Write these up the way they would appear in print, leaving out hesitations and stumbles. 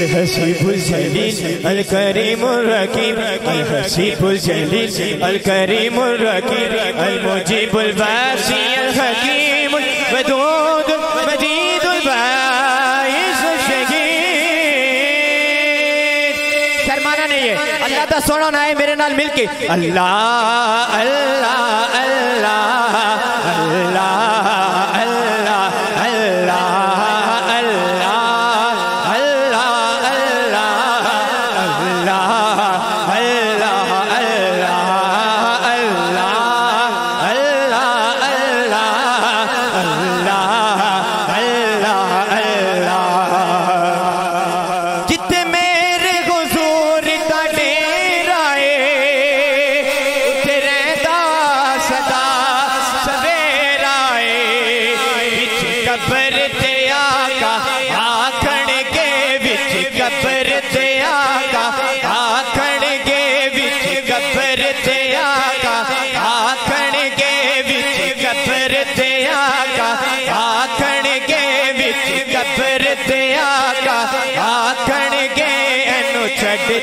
अल हसीबुल जलील अल करीमुर रकीब अल हसीबुल जलील अल करीमुर रकीब अल मुजीबुल बासी अल हकीमुल वदूद मजीदुल बाइस शहीद। शर्माना नहीं है, अल्लाह दा सोना ना है, मेरे नाल मिलके अल्लाह अल्लाह अल्लाह अल्लाह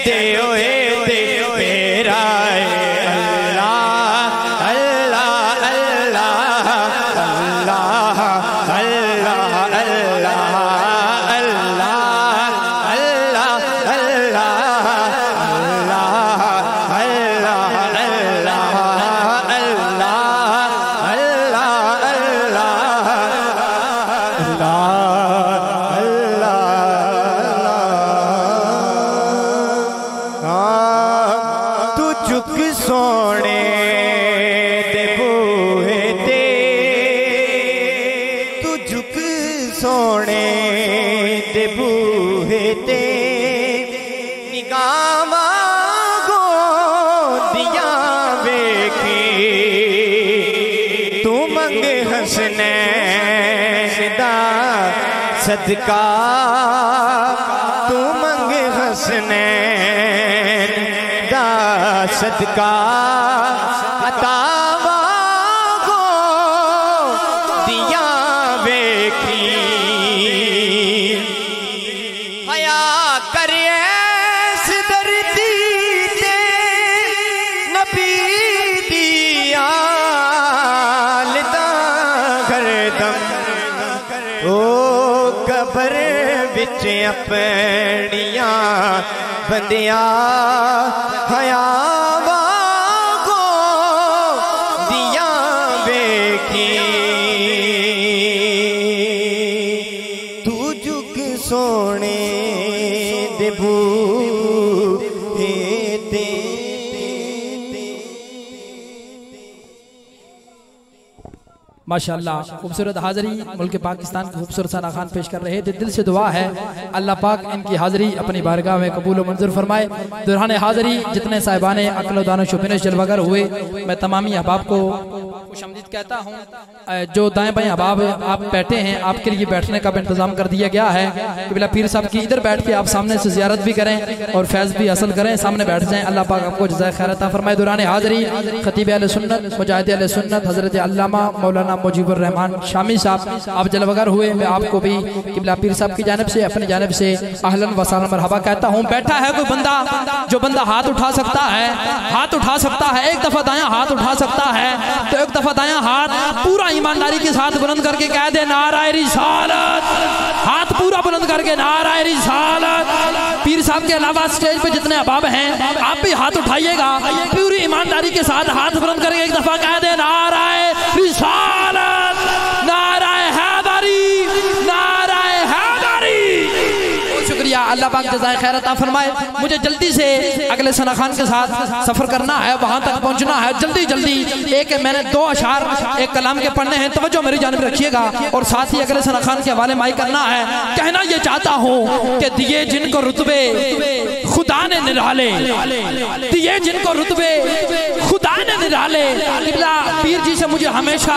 दे ओए दे मेरा अल्लाह अल्लाह अल्लाह अल्लाह अल्लाह अल्लाह अल्लाह अल्लाह अल्लाह अल्लाह अल्लाह सोने दे बूहे ते तू झुक सोने दे बूहे ते निगाहां गोदियां वेखी तू मंग हसनैन दा सदका तू मंग हसनैन दा सदका अतावा को दिया वेखी हया करे इस दर्दी ते नबी दिया लिता करदम ओ कबर विच अपनिया बंदिया हयावा को दिया वेखी तू जुग सोने दे बूहे ते माशाअल्लाह खूबसूरत हाज़री मुल्क पाकिस्तान के खूबसूरत सना खान पेश कर रहे थे। दिल से दुआ है अल्लाह पाक इनकी हाज़री अपनी बारगाह में कबूल मंजूर फरमाए। दौरान हाज़री जितने साहिबान अक्ल दानिश शुबिनश जलवागर हुए मैं तमामी अहबाब को खुशामदीद कहता हूँ। जो दाएं बाएं अहबाब आप बैठे हैं आपके लिए बैठने का भी इंतजाम कर दिया गया है कि बिला पीर साहब की इधर बैठ के आप सामने से ज़ियारत भी करें और फैज़ भी हासिल करें, सामने बैठ जाएं। अल्लाह पाक आपको जज़ाए खैर अता फरमाए। दौरान हाज़री खतीब अहले सुन्नत मुजाहिद अहले सुन्नत हज़रत अल्लामा मौलाना मुजीबुर रहमान शामी साहब आप जलवागर हुए। मैं आपको भी किबला पीर साहब की जानिब से अपनी जानिब से अहलन व सहलन मरहबा कहता हूँ। बैठा है कोई बंदा, जो बंदा हाथ उठा सकता है हाथ उठा सकता है, एक दफा दायां हाथ उठा सकता है तो एक दफा दायां हाथ पूरा ईमानदारी के साथ बुलंद करके कह दे नाराए रिसालत। हाथ पूरा बुलंद करके नाराए रिसालत। पीर साहब के अलावा स्टेज पे जितने अहबाब हैं आप भी हाथ उठाइएगा, पूरी ईमानदारी के साथ हाथ बुलंद करके एक दफा कह दे नाराए रिसालत, नाराए हैदरी, नाराए हैदरी। शुक्रिया, अल्लाह पाक जज़ाए खैर अता फरमाए। मुझे जल्दी से अगले सना खान के साथ सफर करना है, वहां तक पहुंचना है जल्दी जल्दी। एक मैंने 2 अशार एक कलाम के पढ़ने हैं, तवज्जो मेरी जानिब रखिएगा और साथ ही अगले सना खान के हवाले माई करना है। कहना ये चाहता हूँ कि दिए जिनको रुतबे खुदा ने निराले, दिए जिनको रुतबे खुदा ने निराले। पीर जी से मुझे हमेशा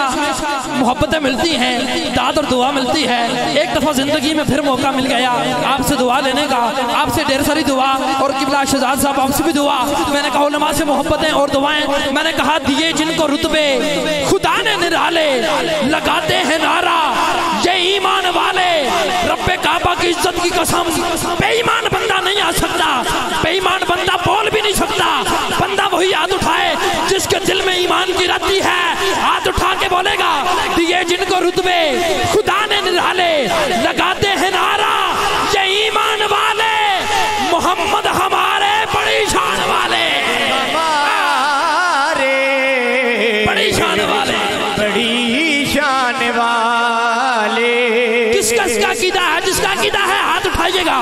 मोहब्बतें मिलती हैं, दाद और दुआ मिलती है। एक दफा जिंदगी में फिर मौका मिल गया आपसे दुआ लेने का, आपसे ढेर सारी दुआ और किबला शहजाद साहब आपसे भी दुआ। मैंने कहा उलमा से मोहब्बतें और दुआएं, मैंने कहा दिए जिनको रुतबे खुदा ने निराले, लगाते हैं नारा ये ईमान वाले रब्बे काबा की इज्जत की कसम, बेईमान बंदा नहीं आ सकता, बेईमान बंदा बोल भी नहीं सकता। बंदा वही हाथ उठाए जिसके दिल में ईमान की रत्ती है, हाथ उठा के बोलेगा ये जिनको रुतबे खुदा ने निराले, लगाते हैं नारा ये ईमान वाले, मोहम्मद हमारे बड़ी शान वाले, हमारे बड़ी शान वाले, बड़ी शान वाले। किसका कीदा है? जिसका कीदा है हाथ उठाइएगा,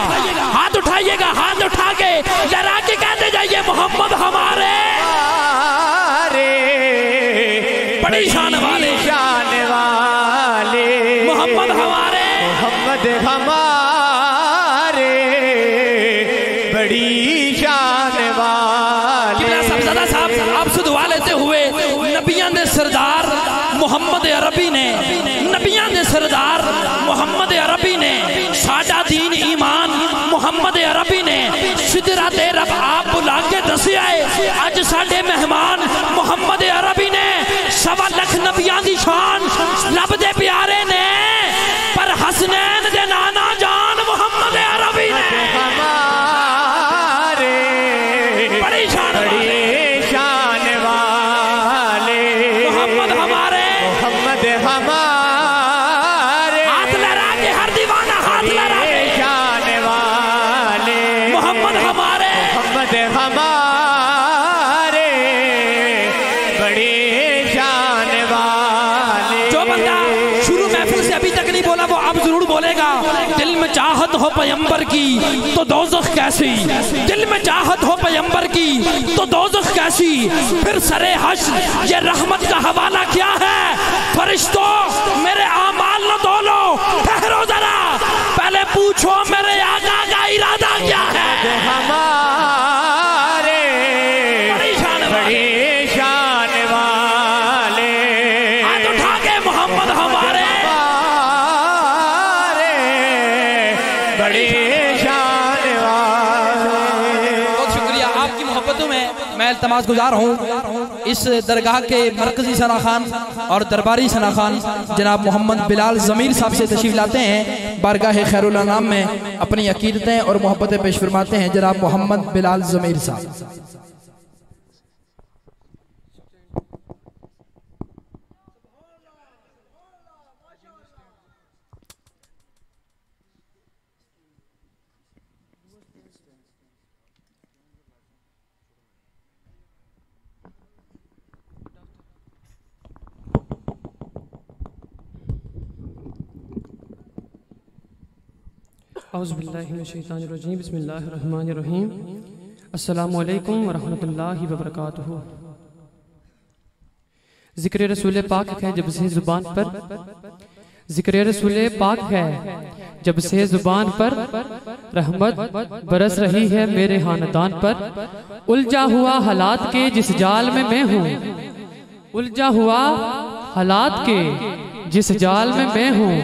हाथ उठाइएगा, हाथ उठा के डरा के कहते जाइए मोहम्मद हमारे बड़ी शान वाले, शान वाले, मोहम्मद हमारे, मोहम्मद हमारे बड़ी शान वाले। साहब साहब आप से दुआ लेते हुए नबियां दे सरदार मोहम्मद अरबी ने, नबियां दे सरदार मोहम्मद अरबी ने, साडा दीन ईमान मोहम्मद अरबी ने, सिदरा ते रब आप बुला के दसिया है अज साडे मेहमान मोहम्मद अरबी ने, 1.25 लाख नबियां दी शान लब दे प्यारे ने, पर हसनैन दे नाना जान मोहम्मद अरबी ने, हमारे बड़ी शान वाले, मोहम्मद हमारे, मोहम्मद हमारे, हाथ लहरा के हर दीवाना हाथ लहरा के शान वाले, मोहम्मद हमारे, मोहम्मद हमारे बड़े शान वाले। जो बंदा शुरू महफिल से अभी तक नहीं बोला वो अब जरूर बोलेगा। दिल में चाहत हो पैगंबर की तो दोज़ख कैसी, दिल में चाहत हो पैगंबर की तो दोज़ख कैसी, फिर सरे हश्र ये रहमत का हवाला क्या है, फरिश्तों मेरे आमाल न तोलो, ठहरो जरा पहले पूछो मेरे आका का इरादा क्या है। हमारे बड़ी शान वाले, हाथ उठा के मोहम्मद हमारे, बड़े शान वाले। बहुत शुक्रिया आपकी मोहब्बतों में मैं इल्तमास गुजार हूँ। इस दरगाह के मरकजी सना खान और दरबारी सना खान जनाब मोहम्मद बिलाल ज़मीर साहब से तशरीफ लाते हैं, बारगाह खैरुल अनाम में अपनी अकीदतें और मोहब्बतें पेश फरमाते हैं जनाब मोहम्मद बिलाल ज़मीर साहब। औज़ुबिल्लाहिमिनश्शैतानिर्रजीम बिस्मिल्लाहिर्रहमानिर्रहीम अस्सलामु अलैकुम वरहमतुल्लाहि वबरकातुहू। ज़िक्र रसूल पाक है जब से ज़ुबान पर, ज़िक्र रसूल पाक है जब से ज़ुबान पर, रहमत बरस रही है मेरे खानदान पर, उलझा हुआ हालात के जिस जाल में मैं हूँ, उलझा हुआ हालात के जिस जाल में मैं हूँ,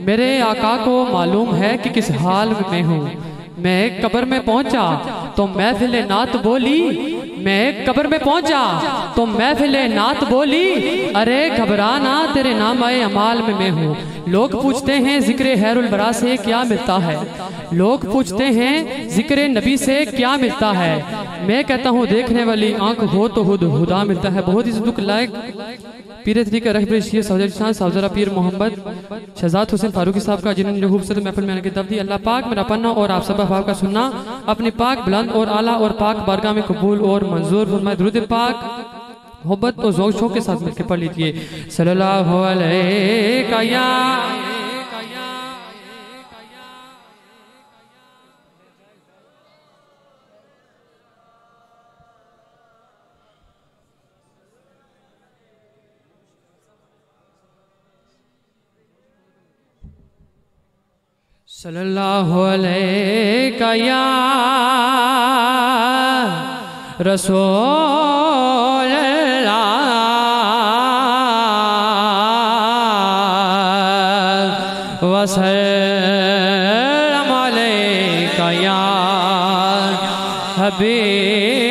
मेरे आका को मालूम है कि किस हाल में मैं हूँ। मैं कब्र में पहुंचा तो महफिल नात बोली, मैं कब्र में पहुंचा तो महफिल नात बोली, अरे घबराना तेरे नाम आए अमाल में मैं हूँ। लोग पूछते हैं जिक्र हैरुल बरा से क्या मिलता है, लोग पूछते हैं जिक्र नबी से क्या मिलता है, मैं कहता हूँ देखने वाली आंख हो तो हुदा मिलता है। बहुत ही दुख लायक पीर तरीका रहबर शेर सौदर सौजरा पीर मोहम्मद शहजाद हुसैन फारूकी साहब का जिन्होंने जो खूबसूरत महफिल में आने की दावत दी, अल्लाह पाक मेरा पन्ना और आप सब अहबाब का सुनना अपने पाक बुलंद और आला और पाक बारगाह में कबूल और मंजूर फरमाए। दुरूद पाक मोहब्बत और ज़ौक़ शौक़ के साथ मिलकर पढ़ लीजिए। सल्लल्लाहु अलैहि या सल्लल्लाहु अलैहि या रसूल अल्लाह वसल्लम अलैका या हबीब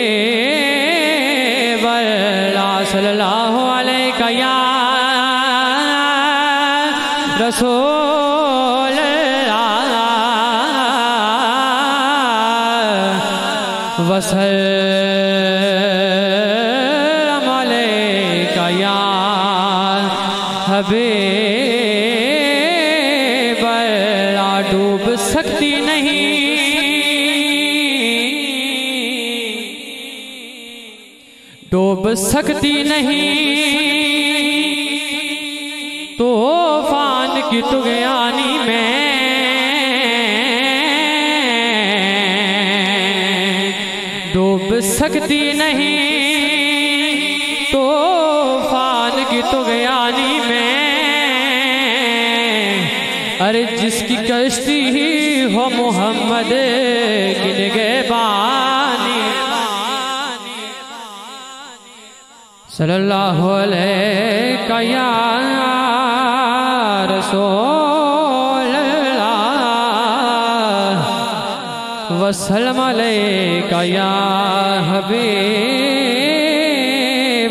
अल्लाह सल्लल्लाहु अलैहि या रसूल वसल्लम अलैका या हबीब अल्लाह। डूब सकती नहीं, डूब सकती नहीं तूफान की तुगयानी में, डूब सकती नहीं तूफान की तुगयानी में। अरे जिसकी कश्ती ही हो मोहम्मद की निगहबानी, सल्लल्लाहु अलैहि या रसूल अल्लाह, वसल्लम अलैका या हबीब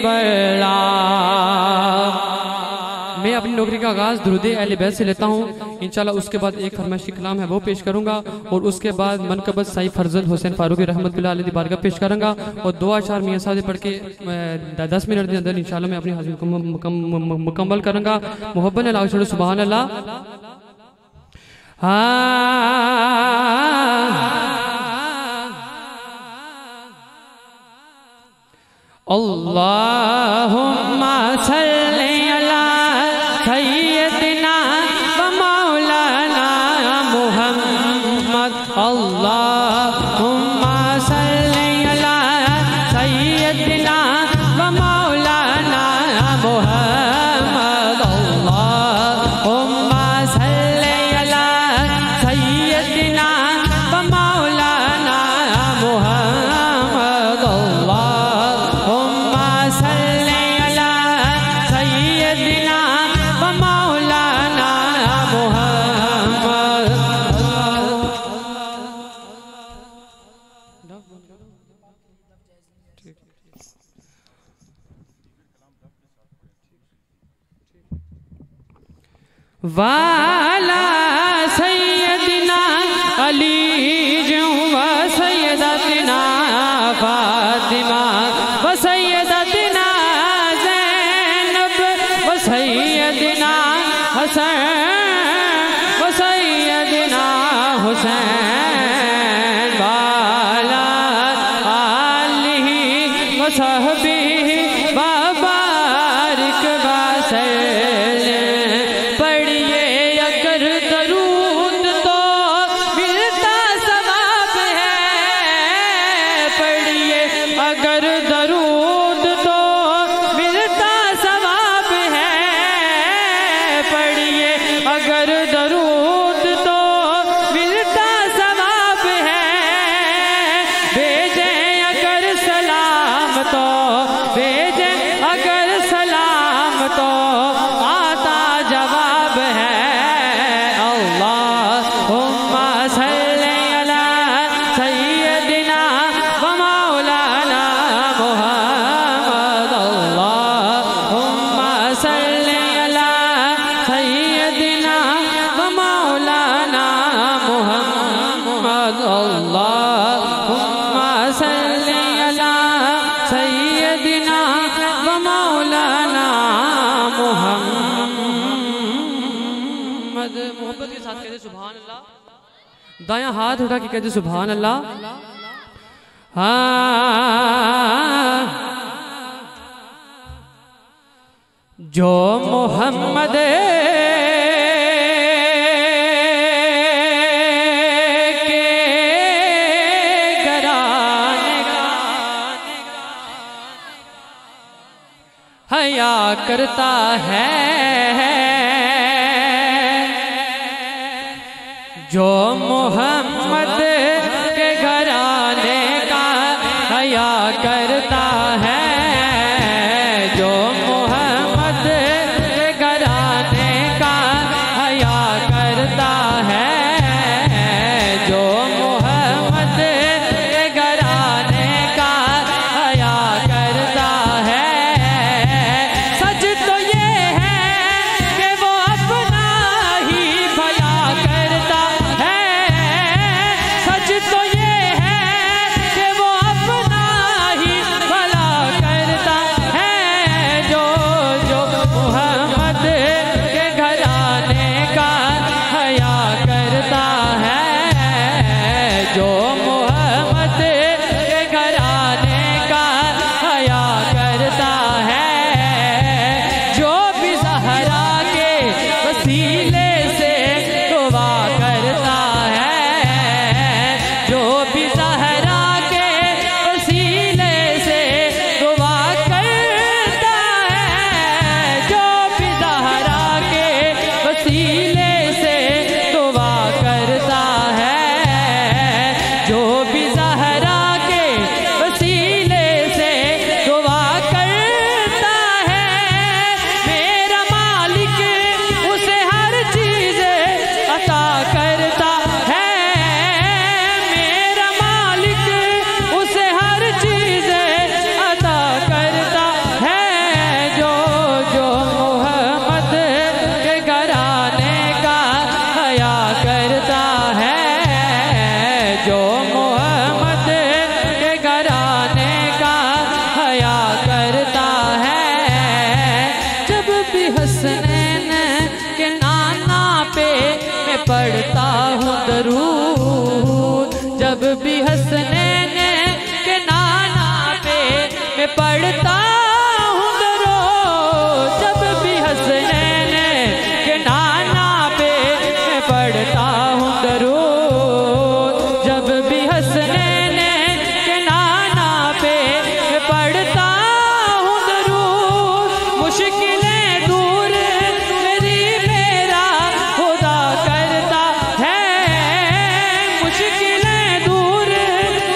अल्लाह। मैं अपनी नौकरी का आगाज़ दुरूद अहले बैत से लेता हूँ। इंशाल्लाह उसके बाद एक फरमाइशी कलाम है वो पेश करूँगा और उसके बाद मनकबत साई फरजंद हुसैन फारूकी रहमतुल्लाह अलैहि बारगाह पेश करूँगा और दुआ चार मियाँ साहब पढ़ के 10 मिनट के अंदर इंशाल्लाह मैं अपनी हाजिरी को मुकम्मल करूँगा। मोहब्बत अल्लाह सुभान अल्लाह। अल्लाहुम्मा सल्ली अला सय्यदिना व मौलाना मुहम्मद। अल्लाहुम्मा सल्ली अला सय्यदिना व मौलाना मुहम्मद। अल्लाहुम्मा सल्ली अला सय्यदिना व मौलाना मुहम्मद। अल्लाहुम्मा सल्ली अला सय्यदिना व मौलाना मुहम्मद। वाला सैयदना अली जो व सैयदतना फातिमा व सैयदतना ज़ैनब व सैयदना हसन व सैयदना हुसैन। वाला आलिही व सहबिही व बारिक वसल्लम। पढ़िए अगर दरूद तो मिलता सवाब है, पढ़िए अगर दरूद तो मिलता सवाब है, पढ़िए अगर दरूद तो मिलता सवाब है। भेजें अगर सलाम तो, भेजें अगर सलाम तो आता जवाब है। अल्लाहुम्मा सल्ली अला सय्यदिना व मौलाना मुहम्मद। अल्लाहुम्मा सल्ली अला सय्यदिना व मौलाना मुहम्मद। अल्लाहुम्मा सल्ली अला सय्यदिना व मौलाना मुहम्मद। मोहब्बत के साथ कहते सुभान अल्लाह। दायां हाथ उठा के कहते सुभान अल्लाह। हाँ, जो मोहम्मद के घराने का हया करता है, जो मोहम्मद के घराने का हया करता है, जो मोहम्मद के घराने का हया करता है, जो मोहम्मद के घराने का हया करता है। सच तो ये है कि वो अपना ही भला करता है, सच तो ये है कि वो अपना पढ़ता हूँ दरूद जब भी हसनैन के नाना पे पढ़ता हूँ दरूद जब भी हसनैन के नाना पे पढ़ता हूँ दरूद मुश्किलें दूर मेरी मेरा खुदा करता है मुश्किलें दूर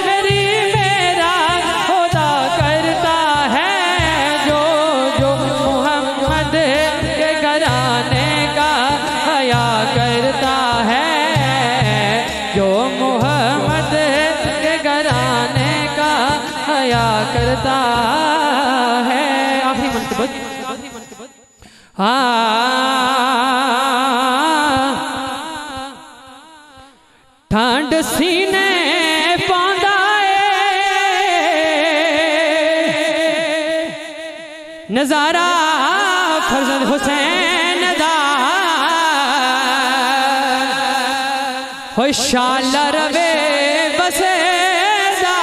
मेरी मेरा खुदा करता है जो जो मोहम्मद के घराने का हया करता है जो मोहम्मद के घराने का हया करता है आखिरी मंतबत ठंड सीने पांदा नजारा फर्जंद हुसैन दा हो शाला रवे बसेदा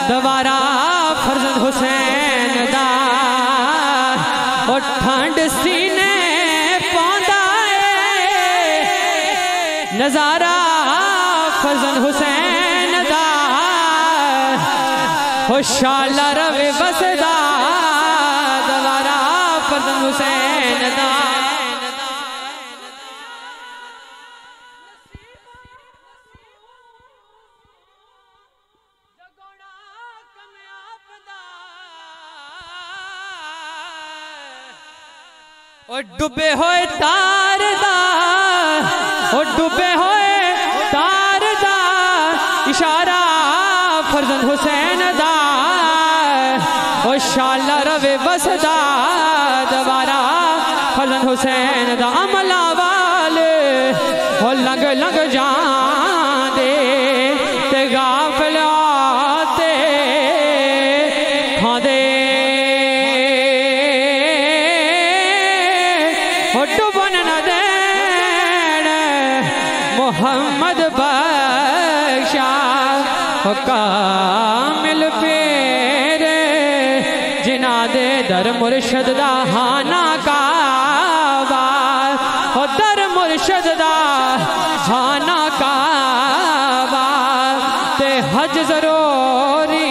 दोबारा फर्जंद हुसैन दा और ठंड सीने पांदा नजारा फर्जंद हुसैन दा हो शाला रवे बसदा दोबारा फर्जंद हुसैन दा और डूबे होए तारदा और डूबे होए तारदा इशारा फर्जंद हुसैन दा और शाला रवे बसदा दोबारा फर्जंद हुसैन दा अमला वाले हो लंग लंग जांदे ते गाफलाते खांदे डुबन न देन मोहम्मद बख्शा कामिल फेरे जिना दे दर मुर्शद दा हाना काबा हो दर मुर्शद दा हाना काबा ते हज जरूरी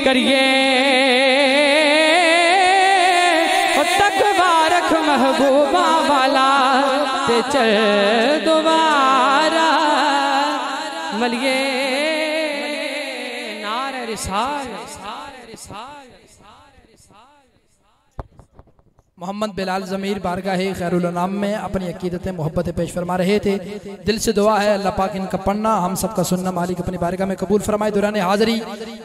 करिए महबूबा वाला ते चल दोबारा मलिए नारे रिसाल मोहम्मद बिलाल ज़मीर बारगाह खैरुल अनाम में अपनी अकीदत मोहब्बत पेश फरमा रहे थे। दिल से दुआ है अल्लाह पाक इनका पढ़ना हम सबका सुनना मालिक अपनी बारगाह में कबूल फरमाए। दौरान हाज़री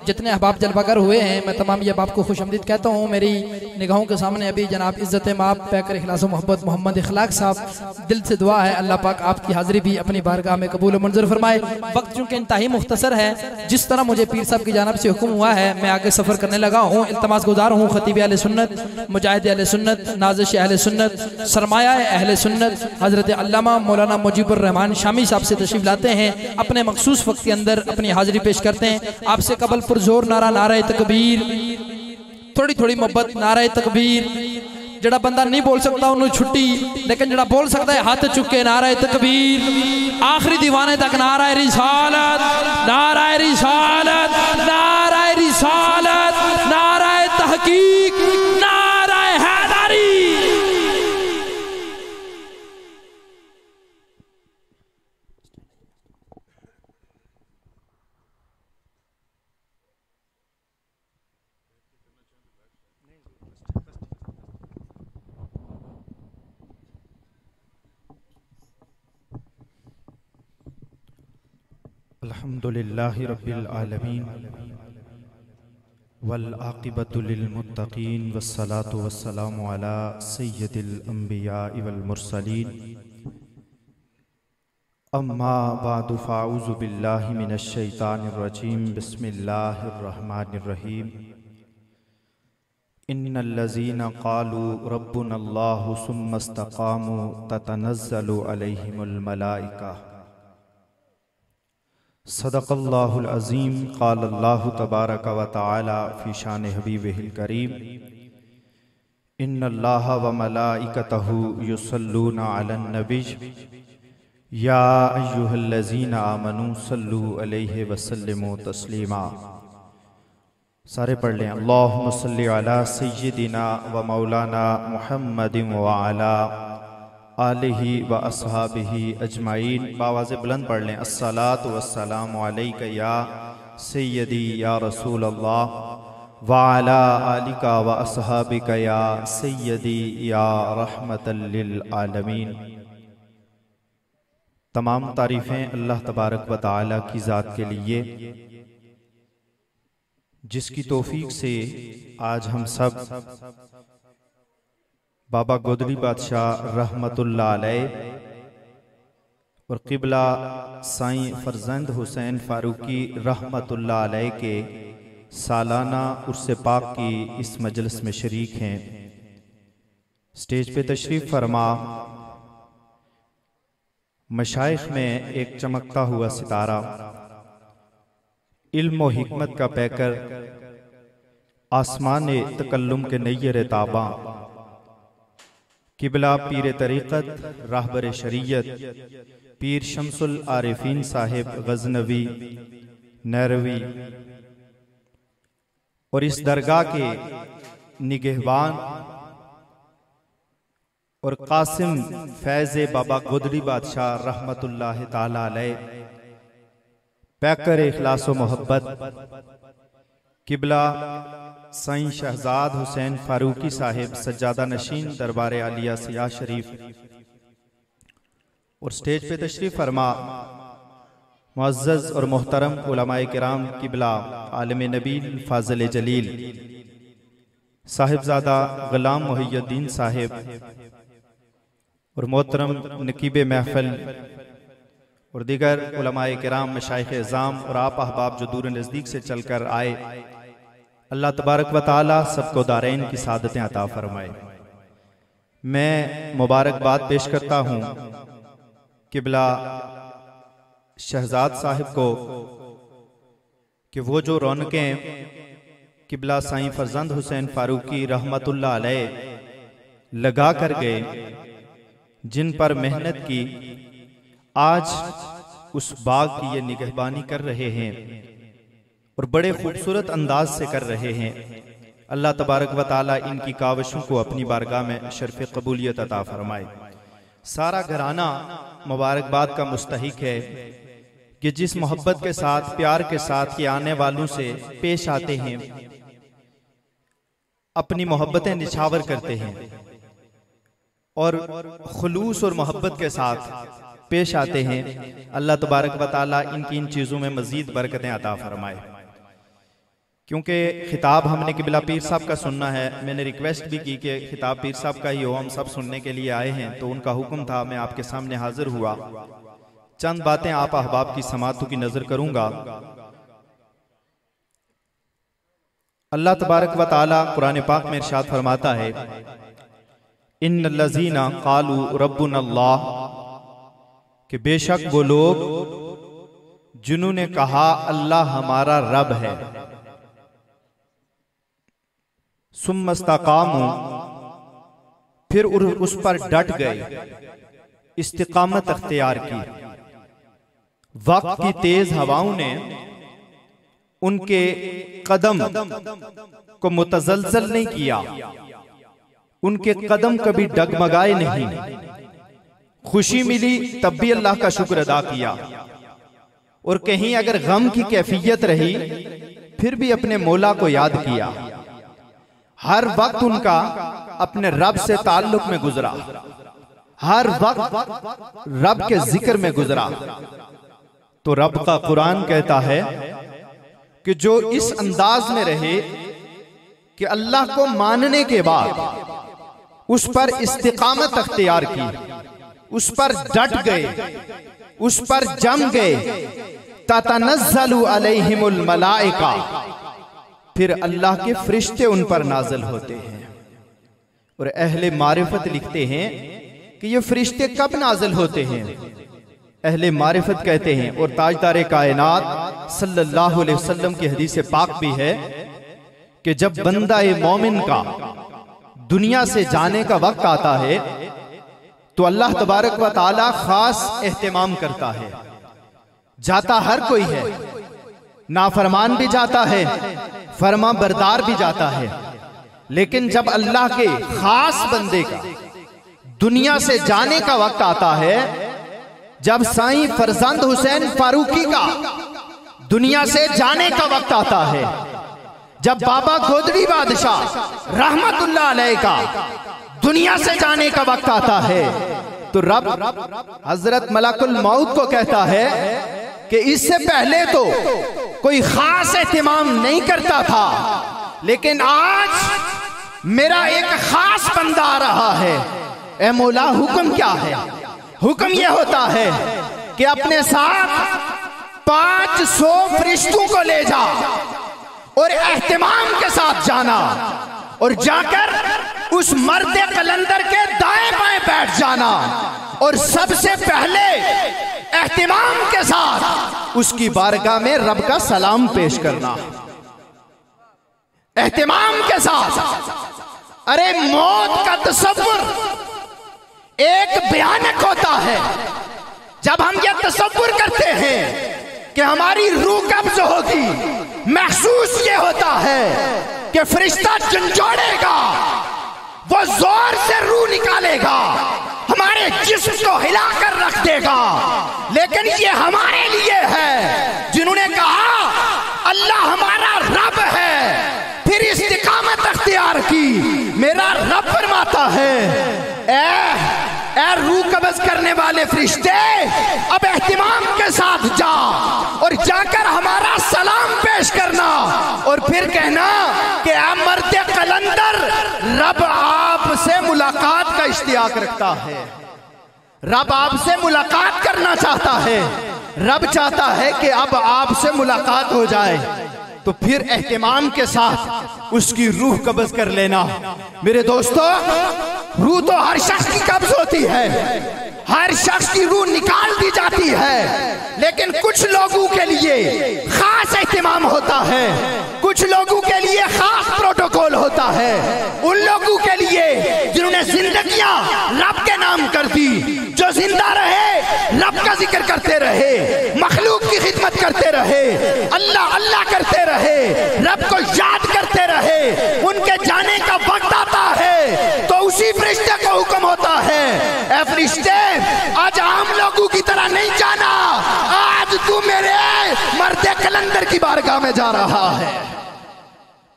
जितने अहबाब जलवागर हुए हैं मैं तमाम ये अहबाब को खुशअमदीद कहता हूँ। मेरी निगाहों के सामने अभी जनाब इज़्ज़त माप पैकर इखलास मोहब्बत मोहम्मद इखलाक साहब, दिल से दुआ है अल्लाह पाक आपकी हाज़री भी अपनी बारगाह में कबूल मंजूर फरमाए। वक्त चूँकि इंतहाई मुख्तसर है, जिस तरह मुझे पीर साहब की जानिब से हुक्म हुआ है मैं आगे सफ़र करने लगा हूँ। इल्तमास गुजार हूँ खतीब अहले सुन्नत, मुजाहिद अहले सुन्नत, नाज़िश अहले सुन्नत, सरमाया अहले सुन्नत हज़रत अल्लामा मौलाना मुजीबुर रहमान शामी साहब से तशरीफ़ लाते हैं, अपने मखसूस वक्त के अंदर अपनी हाज़िरी पेश करते हैं। आपसे कबल पुरजोर नारा नारे तकबीर, थोड़ी थोड़ी मोहब्बत नारे तकबीर। जड़ा बंदा नहीं बोल सकता उन्होंने छुट्टी, लेकिन जड़ा बोल सकता है हाथ चुके नारा तकबीर। आखिरी दीवाने तक नारा रिसालत, नारा रिसालत, नारा रिसालत, नारा तहकीक, नारा हैदरी। अल्हम्दुलिल्लाहि रब्बिल आलमीन वल आक़िबतु लिल मुत्तक़ीन वस्सलातु वस्सलामु अला सय्यिदिल अंबिया वल मुरसलीन अम्मा बादु फ़अऊज़ु बिल्लाहि मिनश शैतानिर रजीम बिस्मिल्लाहिर रहमानिर रहीम इन्नल्लज़ीना क़ालू रब्बुनल्लाहु सुम्मा इस्तक़ामू ततनज़्ज़लु अलैहिमुल मलाइका सदक़ल्लाहुल अज़ीम। क़ालल्लाहु तबारक व तआला फ़ी शान हबीबिहिल करीम, इन्नल्लाहा व मलाइकतहु युसल्लूना अलन नबी या अय्युहल्लज़ीना आमनू सल्लू अलैहि व सल्लिमू तस्लीमा। सारे पढ़ लें। अल्लाहुम्मा सल्लि अला सय्यिदिना व मौलाना मुहम्मदिन व अला आलिहि व अस्हाबिहि अजमाइन। बावाज़े बुलंद पढ़ लें। अस्सलातु वस्सलामु अलैका या सय्यदी या रसूल अल्लाह व अला आलिका व अस्हाबिका या सय्यदी या रहमतल लिल आलमीन। तमाम तारीफ़ें अल्लाह तबारक व तआला की ज़ात के लिए, जिसकी तौफीक से आज हम सब बाबा गोदरी बादशाह रहमतुल्लाह अलैह और क़िबला साईं फरजंद हुसैन फ़ारूकी रहमतुल्लाह अलैह के सालाना उर्स पाक की इस मजलिस में शरीक हैं। स्टेज पे तशरीफ़ फरमा मशाइख में एक चमकता हुआ सितारा, इल्म व हिकमत का पैकर, आसमान तकल्लुम के नैयर ताबा, किबला पीर तरीक़त राहबर शरीयत पीर शमसुल आरिफीन साहिब गज़नवी नैरवी और इस दरगाह के निगहबान और कासिम फैज़ बाबा गोदरी बादशाह रहमतुल्लाह ताला अलैह पैकर इखलास व मोहब्बत किबला साईं शहजाद हुसैन फारूकी साहिब सज्जादा नशीन दरबार आलिया सियाह शरीफ और स्टेज पे तशरीफ फरमा मुअज़्ज़ज़ और मोहतरम उलमाए किराम किबला आलिम नबील फाज़िल जलील साहिबजादा ग़ुलाम मुहियुद्दीन साहिब और मोहतरम नकीब महफिल और दीगर उलमाए किराम मशाइख़ इज़ाम और आप अहबाब जो दूर नज़दीक से चलकर आए, अल्लाह तबारक व तआला सबको दारैन की सादतें अता फरमाए। मैं मुबारकबाद पेश करता हूँ किबला शहजाद साहिब को कि वो जो रौनकें किबला साईं फरजंद हुसैन फारूकी रहमतुल्लाह अलैह लगा कर गए, जिन पर मेहनत की, आज उस बाग की ये निगहबानी कर रहे हैं और बड़े खूबसूरत अंदाज से कर रहे हैं। अल्लाह तबारक व तआला इनकी काविशों को अपनी बारगाह में शर्फ़ कबूलियत अता फरमाए। सारा घराना मुबारकबाद का मुस्तहिक है कि जिस मोहब्बत के साथ, प्यार के साथ ये आने वालों से पेश आते हैं, अपनी मोहब्बतें निछावर करते हैं और खुलूस और मोहब्बत के साथ पेश आते हैं। अल्लाह तबारक व तआला इनकी इन चीज़ों में मज़ीद बरकतें अता फरमाए। क्योंकि खिताब हमने किबला पीर साहब का सुनना है, मैंने रिक्वेस्ट भी की कि खिताब पीर साहब का ही हो, हम सब सुनने के लिए आए हैं, तो उनका हुक्म था, मैं आपके सामने हाजिर हुआ। चंद बातें आप अहबाब की समातों की नजर करूंगा। अल्लाह तबारक व तआला कुरान पाक में इरशाद फरमाता है, इन्नल्लज़ीना क़ालू रब्बुनल्लाह, कि बेशक वो लोग जिन्होंने कहा अल्लाह हमारा रब है, सुम्मस्तकामू, फिर उस पर डट गए, इस्तिकामत अख्तियार की। वक्त की तेज हवाओं ने उनके कदम को मुतज़लज़ल नहीं किया, उनके कदम कभी डगमगाए नहीं। खुशी मिली तब भी अल्लाह का शुक्र अदा किया, और कहीं अगर गम की कैफियत रही फिर भी अपने मौला को याद किया। हर वक्त उनका अपने रब से ताल्लुक में गुजरा, हर वक्त रब के जिक्र में गुजरा। तो रब का कुरान कहता है कि जो इस अंदाज में रहे कि अल्लाह को मानने के बाद उस पर इस्तिकामत अख्तियार की, उस पर डट गए, उस पर जम गए, ततनज़्ज़लु अलैहिमुल मलाइका, फिर अल्लाह के फरिश्ते उन पर नाज़िल होते हैं। और अहले मारिफत लिखते हैं कि ये फरिश्ते कब नाज़िल होते हैं? अहले मारिफत कहते हैं और ताजदार कायनात सल्लल्लाहु अलैहि वसल्लम की हदीस पाक भी है कि जब बंदा मोमिन का दुनिया से जाने का वक्त आता है तो अल्लाह तबारक व तआला खास एहतमाम करता है। जाता हर कोई है, नाफरमान भी जाता है, फरमा बरदार भी जाता है, लेकिन जब अल्लाह के खास बंदे का दुनिया से जाने का वक्त आता है, जब साईं फरजंद हुसैन फारूकी का दुनिया से जाने का वक्त आता है, जब बाबा गोदड़ी बादशाह रहमतुल्लाह अलैह का दुनिया से जाने का वक्त आता है, तो रब हजरत मलकुल मौत को कहता है कि इससे पहले तो कोई खास एहतमाम नहीं करता था, लेकिन आज मेरा एक खास बंदा आ रहा है। ए मौला, हुक्म क्या है? हुक्म यह होता है कि अपने साथ 500 फरिश्तों को ले जा और एहतमाम के साथ जाना और जाकर उस मर्द कलंदर के दाएं बाएं बैठ जाना और सबसे पहले एहतमाम के साथ उसकी बारगाह में रब का सलाम पेश करना। एहतमाम के साथ। अरे मौत का तसव्वुर एक भयानक होता है। जब हम ये तसव्वुर करते हैं कि हमारी रूह कब्ज होगी, महसूस ये होता है कि फरिश्ता झंझोड़ेगा, वो जोर से रूह निकालेगा, हमारे जिस्म को हिलाकर रख देगा। लेकिन ये हमारे लिए है जिन्होंने कहा अल्लाह हमारा रब है, फिर इस्तिकामत अख्तियार की। मेरा रब फरमाता है, ए रूह कब्ज करने वाले फरिश्ते, अब एहतिमाम के साथ जा और जाकर हमारा सलाम पेश करना और फिर कहना कि मर्द कलंदर, रब आपसे मुलाकात का इश्तियाक रखता है, रब आपसे मुलाकात करना चाहता है, रब चाहता है कि अब आपसे मुलाकात हो जाए। तो फिर एहतिमाम के साथ उसकी रूह कब्ज कर लेना। मेरे दोस्तों, रूह तो हर शख्स की कब्ज होती है, हर शख्स की रूह निकाल दी जाती है, लेकिन कुछ लोगों के लिए खास एहतिमाम होता है, कुछ लोगों के लिए खास प्रोटोकॉल होता है। उन लोगों के लिए जिन्होंने जिंदगियां रब के नाम कर दी, जो जिंदा रहे रब का जिक्र करते रहे, मखलूक की खिदमत करते रहे, अल्लाह अल्लाह करते रहे, रब को याद करते रहे, उनके जाने का वक्त आता है तो उसी फरिश्ते को हुक्म होता है, ए फरिश्ते, आज आम लोगों की तरह नहीं जाना, आज तू मेरे मर्द कलंदर की बारगाह में जा रहा है।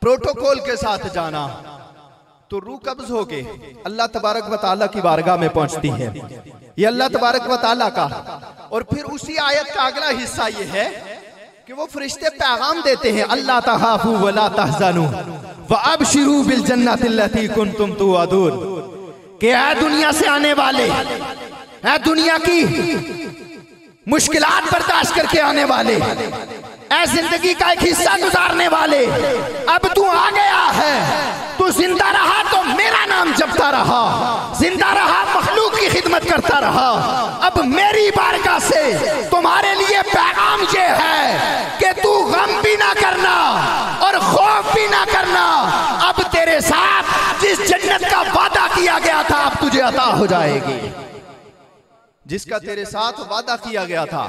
प्रोटोकॉल के साथ जाना तो रूह कब्ज होके अल्लाह तबारक व तआला की बारगाह में पहुंचती है। ये अल्लाह तबारक व तआला का। और फिर उसी आयत का अगला हिस्सा ये है कि वो फरिश्ते पैगाम देते हैं, अल्लाह तखाफू वला तहज़नू व अबशिरू बिल जन्नति लती कुंतुम तुअदून, कि ऐ दुनिया से आने वाले, ऐ दुनिया की मुश्किलात बर्दाश्त करके आने वाले, ऐ जिंदगी का एक हिस्सा गुजारने वाले, अब तू आ गया है, तू जिंदा रहा तो मेरा नाम जपता रहा, जिंदा रहा मखलूक की खिदमत करता रहा। अब मेरी बारगाह से तुम्हारे लिए पैगाम ये है कि तू गम भी ना करना और खौफ भी ना करना, अब तेरे साथ जिस जन्नत का वादा किया गया था अब तुझे अता हो जाएगी। जिसका तेरे साथ वादा किया गया था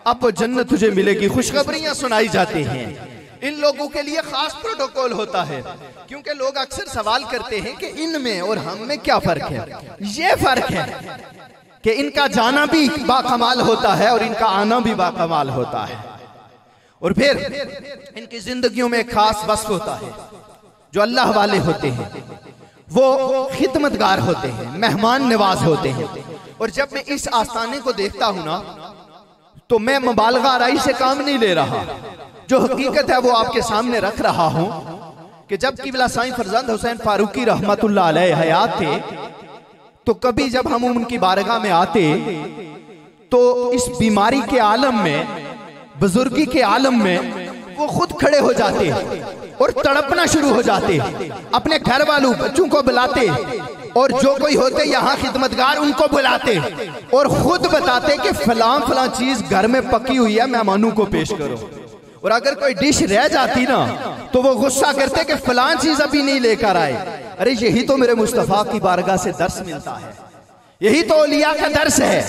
अब वो जन्नत तुझे मिलेगी। खुशखबरियां सुनाई जाती हैं। इन लोगों के लिए खास प्रोटोकॉल होता है, क्योंकि लोग अक्सर सवाल करते हैं कि इनमें और हम में क्या फर्क है। ये फर्क है कि इनका जाना भी बाकमाल होता है और इनका आना भी बाकमाल होता है। और फिर इनकी जिंदगियों में खास वस्फ होता है। जो अल्लाह वाले होते हैं वो खिदमतगार होते हैं, मेहमान नवाज होते हैं। और जब मैं इस आस्थाने को देखता हूं ना, तो मैं मुबालगा आराई से काम नहीं ले रहा, जो हकीकत है वो आपके सामने रख रहा हूं कि जब किबला साईं फरजंद हुसैन फारूकी रहमतुल्लाह अलैह हयात थे, तो कभी जब हम उनकी बारगाह में आते तो इस बीमारी के आलम में, बुजुर्गी के आलम में वो खुद खड़े हो जाते और तड़पना शुरू हो जाते, अपने घर वालों बच्चों को बुलाते और जो कोई होते यहाँ खिदमतगार उनको बुलाते और खुद बताते कि फलां फलां चीज घर में पकी हुई है, मेहमानों को पेश करो। और अगर कोई डिश रह जाती ना तो वो गुस्सा करते कि फलां चीज अभी नहीं लेकर आए। अरे यही तो मेरे मुस्तफा की बारगाह से दर्स मिलता है, यही तो औलिया का दर्स है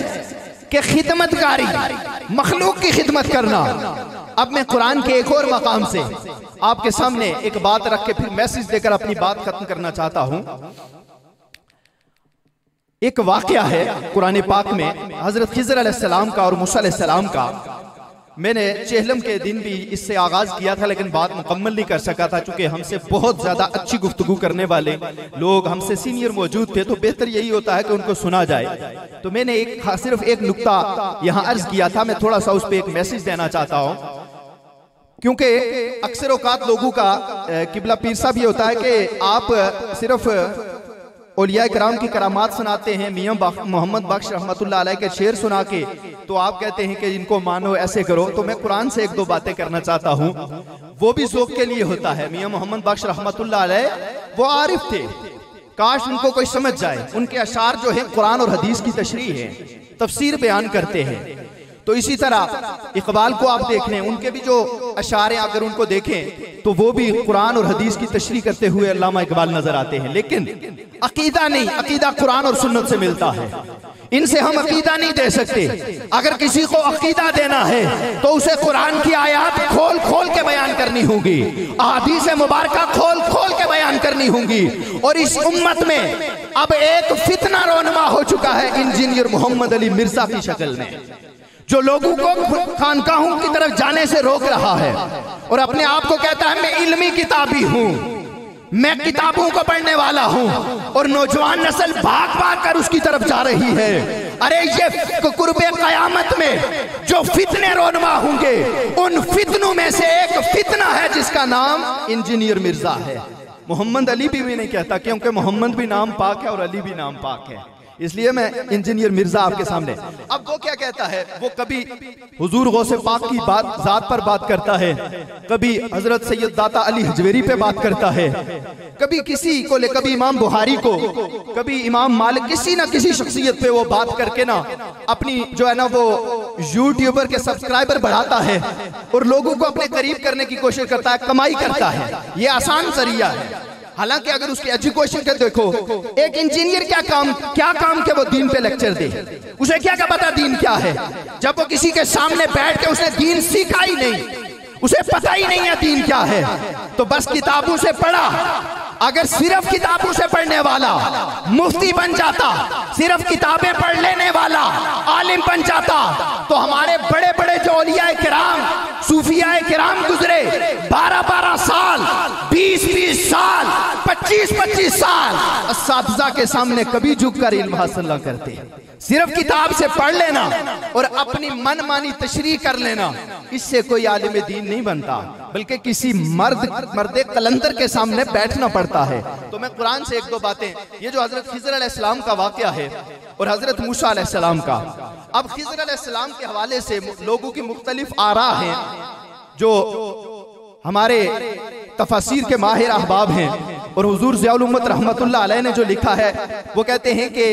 कि खिदमतकारी, मखलूक की खिदमत करना। अब मैं कुरान के एक और मकाम से आपके सामने एक बात रख के फिर मैसेज देकर अपनी बात खत्म करना चाहता हूं। एक वाकया है कुरान पाक में हजरत खिज़र अलैहिस्सलाम का और मूसा अलैहिस्सलाम का। मैंने चेहलम के दिन भी इससे आगाज किया था, लेकिन बात मुकम्मल नहीं कर सका था, चूंकि हमसे बहुत ज्यादा अच्छी गुफ्तगू करने वाले लोग हमसे सीनियर मौजूद थे, तो बेहतर यही होता है कि उनको सुना जाए। तो मैंने सिर्फ एक नुक्ता यहाँ अर्ज किया था, मैं थोड़ा सा उस पर एक मैसेज देना चाहता हूँ, क्योंकि अक्सर औकात लोगों का किबला पीर साहब ये होता है कि आप सिर्फ औलिया किराम की करामात सुनाते हैं, मियाँ मोहम्मद बख्श रहमतुल्लाह अलैह के शेर सुना के, तो आप कहते हैं कि इनको मानो, ऐसे करो। तो मैं कुरान से एक दो बातें करना चाहता हूँ, वो भी ज़ौक़ के लिए होता है। मियाँ मोहम्मद बख्श रहमतुल्लाह अलैह वो आरिफ थे, काश उनको कोई समझ जाए। उनके अशार जो है कुरान और हदीस की तशरीह है, तफसीर बयान करते हैं। तो इसी तरह इकबाल को आप देख लें, उनके भी जो अशार हैं अगर उनको देखें तो वो भी कुरान और हदीस की तशरीह करते हुए अल्लामा इकबाल नजर आते हैं। लेकिन अकीदा नहीं, अकीदा कुरान और सुन्नत से मिलता है, इनसे हम अकीदा नहीं दे सकते। अगर किसी को अकीदा देना है तो उसे कुरान की आयत खोल खोल के बयान करनी होगी, अहादीस मुबारका खोल खोल के बयान करनी होगी। और इस उम्मत में अब एक फितना रोनमा हो चुका है इंजीनियर मोहम्मद अली मिर्जा की शक्ल में, जो लोगों को खानकाहों की तरफ जाने से रोक रहा है और अपने आप को कहता है मैं इल्मी किताबी हूं, मैं किताबों को पढ़ने वाला हूं, और नौजवान नस्ल भाग भाग कर उसकी तरफ जा रही है। अरे ये कुर्बे कयामत में जो फितने रोनमा होंगे, उन फितनों में से एक फितना है जिसका नाम इंजीनियर मिर्जा है। मोहम्मद अली भी नहीं कहता, क्योंकि मोहम्मद भी नाम पाक है और अली भी नाम पाक है, इसलिए मैं इंजीनियर मिर्जा आपके सामने। अब वो क्या कहता है, वो कभी हुजूर गौसे पाक की बात जात पर बात करता है, कभी हजरत सैयद दाता अली हजवेरी पे बात करता है, कभी किसी को ले, कभी इमाम बुखारी को, कभी इमाम मालिक, किसी ना किसी शख्सियत पे वो बात करके ना अपनी जो है ना वो यूट्यूबर के सब्सक्राइबर बढ़ाता है और लोगों को अपने करीब करने की कोशिश करता है, कमाई करता है। ये आसान जरिया है। हालांकि अगर उसकी एजुकेशन के देखो, एक इंजीनियर क्या काम के वो दीन पे लेक्चर दे, उसे क्या पता दीन क्या है, जब वो किसी के सामने बैठ के उसने दीन सीखा ही नहीं, उसे पता ही नहीं है दीन क्या है, तो बस किताबों से पढ़ा। अगर सिर्फ किताबों से पढ़ने वाला मुफ्ती बन जाता, सिर्फ किताबें पढ़ लेने वाला आलिम बन जाता, तो हमारे बड़े बड़े जो औलिया किराम, सूफिया किराम गुजरे 12-12 साल, 20-20 साल, 25-25 साल असातिज़ा के सामने कभी झुककर इल्म हासिल न करते। सिर्फ किताब से पढ़ लेना और अपनी मनमानी तशरीह कर लेना, इससे कोई आलिम दीन नहीं बनता, बल्कि किसी मर्द कलंदर के सामने बैठना पड़ता है। तो मैं कुरान से एक दो बातें, ये जो हजरत खिज़र अलैहिस्सलाम का वाकया है और हजरत मूसा अलैहिस्सलाम का, अब खिज़र अलैहिस्सलाम के हवाले से लोगों की मुख्तलिफ आरा हैं, जो हमारे तफसीर के माहिर अहबाब हैं, और हुजूर ज़ियाउल उम्मत रहमतुल्लाह अलैह ने जो लिखा है वो कहते हैं कि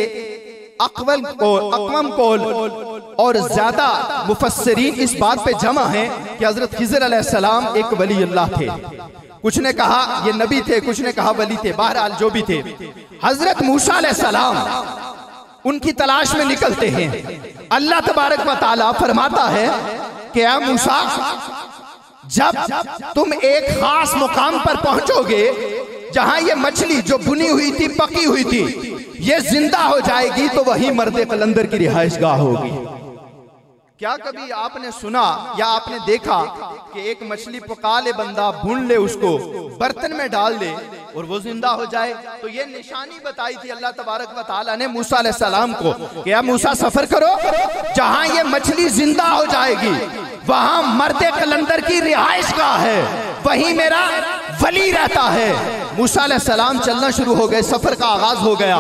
अक़वम कौल और ज्यादा मुफस्सिरीन इस बात पे जमा है कि हजरत खिज़र अलैहिस्सलाम एक वली अल्लाह थे। कुछ ने कहा ये नबी थे, कुछ ने कहा वली थे, बहरहाल जो भी थे। हजरत मूसा अलैहिस्सलाम उनकी तलाश में निकलते हैं। अल्लाह तबारक व तआला फरमाता है कि ऐ मूसा, जब तुम एक खास मुकाम पर पहुंचोगे जहां ये मछली जो बुनी हुई थी, पकी हुई थी, ये जिंदा हो जाएगी, तो वही मर्दे कलंदर की रिहाइशगाह होगी। क्या कभी आपने सुना या आपने देखा कि एक मछली पका ले बंदा, भून ले, उसको बर्तन में डाल दे और वो जिंदा हो जाए? तो ये निशानी बताई थी अल्लाह तबारक व तआला ने मूसा अलैहिस्सलाम को कि या मूसा सफर करो, जहां ये मछली जिंदा हो जाएगी वहां मर्दे कलंदर की रिहाइशगाह है, वहीं मेरा वली रहता है। मूसा अलैहिस्सलाम चलना शुरू हो गए, सफर का आगाज हो गया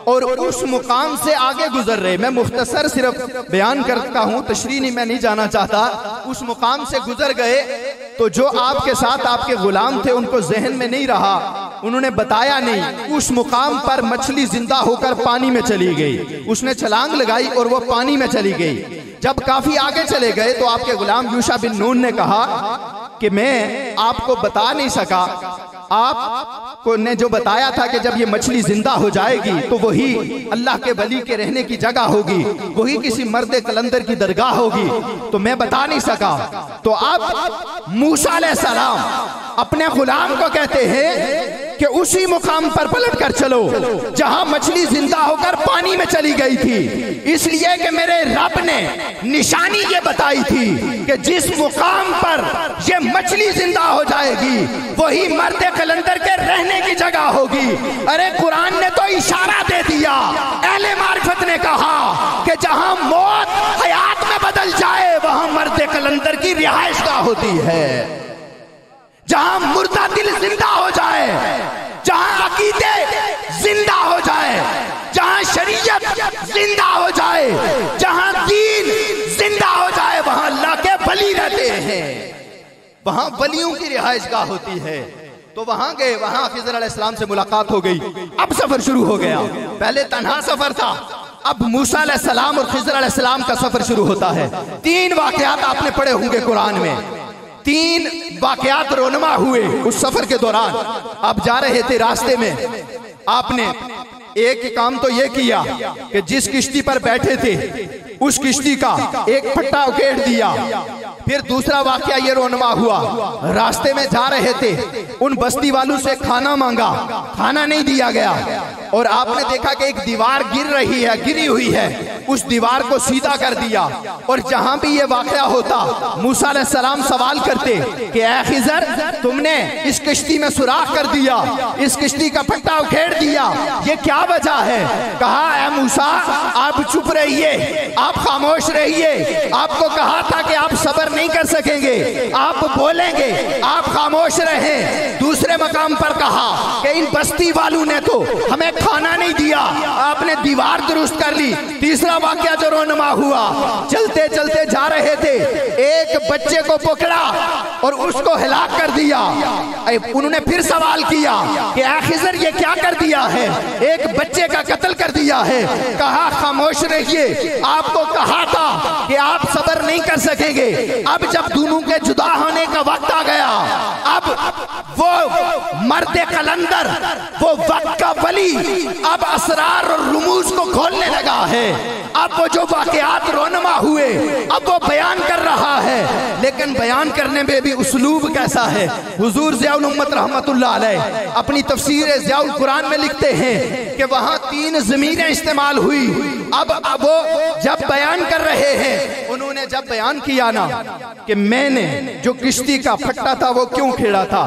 और उस मुकाम से आगे गुजर रहे। मैं मुख्तसर सिर्फ बयान करता हूं, तशरीह नहीं, मैं नहीं जाना चाहता। उस मुकाम से गुजर गए तो जो आपके साथ आपके गुलाम थे उनको जहन में नहीं रहा उन्होंने बताया नहीं। उस मुकाम पर मछली जिंदा होकर पानी में चली गई। उसने छलांग लगाई और वो पानी में चली गई। जब काफी आगे चले गए तो आपके गुलाम यूशा बिन नून ने कहा कि मैं आपको बता नहीं सका, आपको ने जो बताया था कि जब ये मछली जिंदा हो जाएगी तो वही अल्लाह के वली के रहने की जगह होगी, वही किसी मर्द कलंदर की दरगाह होगी, तो मैं बता नहीं सका। तो अब मूसा अलैहिस्सलाम अपने गुलाम को कहते हैं कि उसी मुकाम पर पलट कर चलो जहां मछली जिंदा होकर पानी में चली गई थी, इसलिए कि मेरे रब ने निशानी ये बताई थी कि जिस मुकाम पर ये मछली जिंदा हो जाएगी वही मर्द कलंदर के रहने की जगह होगी। अरे कुरान ने तो इशारा दे दिया, अहले मारिफत ने कहा कि जहां मौत हयात में बदल जाए वहां मर्द कलंदर की रिहाइशगाह होती है। जहां मुर्दा दिल जिंदा हो जाए, जहां अकीदे जिंदा हो जाए, जहां शरीयत जिंदा हो जाए, जहां दीन जिंदा हो जाए, वहां अल्लाह के वली रहते हैं, वहां वलियों की रिहाइशगाह होती है। तो वहां गए, वहां खिज़र अलैहिस्सलाम से मुलाकात हो गई। अब सफर शुरू हो गया। पहले तन्हा सफर था, अब मूसा अलैहिस्सलाम और खिज़र अलैहिस्सलाम का सफर शुरू होता है। 3 वाकयात आपने पढ़े होंगे कुरान में, 3 वाकयात रोनमा हुए उस सफर के दौरान। आप जा रहे थे, रास्ते में आपने एक काम तो ये किया कि जिस किश्ती पर बैठे थे उस किश्ती का एक फट्टा उकेड़ दिया। फिर दूसरा वाकया ये रोनमा हुआ, रास्ते में जा रहे थे, उन बस्ती वालों से खाना मांगा, खाना नहीं दिया गया, और आपने देखा कि एक दीवार गिर रही है, गिरी हुई है, उस दीवार को सीधा कर दिया। और जहां भी ये वाकया होता मूसा अलैहिस्सलाम सवाल करते कि ऐ खिज़र, तुमने इस किश्ती में सुराख कर दिया, इस किश्ती का फट्टा उखेड़ दिया, ये क्या वजह है? कहा, ऐ मूसा आप चुप रहिए, आप खामोश रहिए, आपको कहा था कि आप सब्र नहीं कर सकेंगे, आप बोलेंगे, आप खामोश रहें। दूसरे मकाम पर कहा कि इन बस्ती वालों ने तो हमें खाना नहीं दिया, आपने दीवार दुरुस्त कर ली। तीसरा वाकया जो रोनमा हुआ, चलते चलते जा रहे थे, एक बच्चे को पकड़ा और उसको हिलाक कर दिया। उन्होंने फिर सवाल किया कि ऐ खिज़र ये क्या कर दिया है, एक बच्चे का कत्ल कर दिया है। कहा, खामोश रहिए, आपको कहा था कि आप सब्र नहीं कर सकेंगे। अब जब दोनों के जुदा होने का वक्त आ गया, अब वो मर्द कलंदर, वो वक्त का वली अब असरार और रुमूज को खोलने लगा है। अब वो जो वाकयात रोनमा हुए अब वो बयान कर रहा है, लेकिन बयान करने में भी उस्लूब कैसा है। हुजूर ज़ियाउल उम्मत रहमतुल्लाह अलैह अपनी तफसीर ज़ियाउल कुरान में लिखते हैं कि वहां 3 ज़मीरें इस्तेमाल हुई। अब वो जब बयान कर रहे हैं, उन्होंने जब बयान किया ना कि मैंने जो किश्ती का फट्टा था वो क्यों खेड़ा था,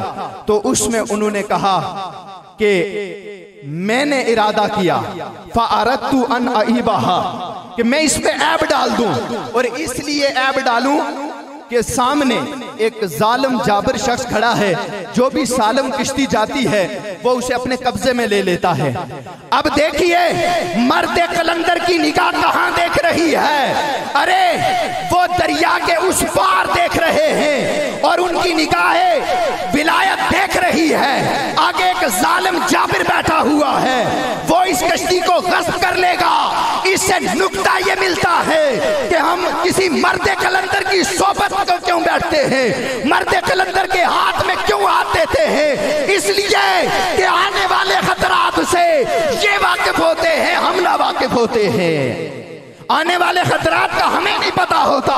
तो उसमें उन्होंने कहा कि मैंने इरादा किया फ़अरदतु अन अईबहा, कि मैं इस पे ऐब डाल दूं, और इसलिए ऐब डालूं कि सामने एक जालिम जाबिर शख्स खड़ा है, जो भी सालम किश्ती जाती है वो उसे अपने कब्जे में ले लेता है। अब देखिए मर्द कलंदर की निगाह कहां देख रही है, अरे वो दरिया के उस पार देख रहे हैं और उनकी निगाहें विलायत देख रही है। आगे एक जालिम जाबिर बैठा हुआ है, वो इस कश्ती को गस्ब कर लेगा। इससे नुक्ता ये मिलता है कि हम किसी मर्द कलंदर की सोबत को क्यों बैठते हैं, मर्द कलंदर के हाथ में क्यों हाथ देते हैं, इसलिए कि आने वाले खतरात से ये वाकिफ होते हैं, हम ना वाकिफ होते हैं। आने वाले खतरात का हमें नहीं पता होता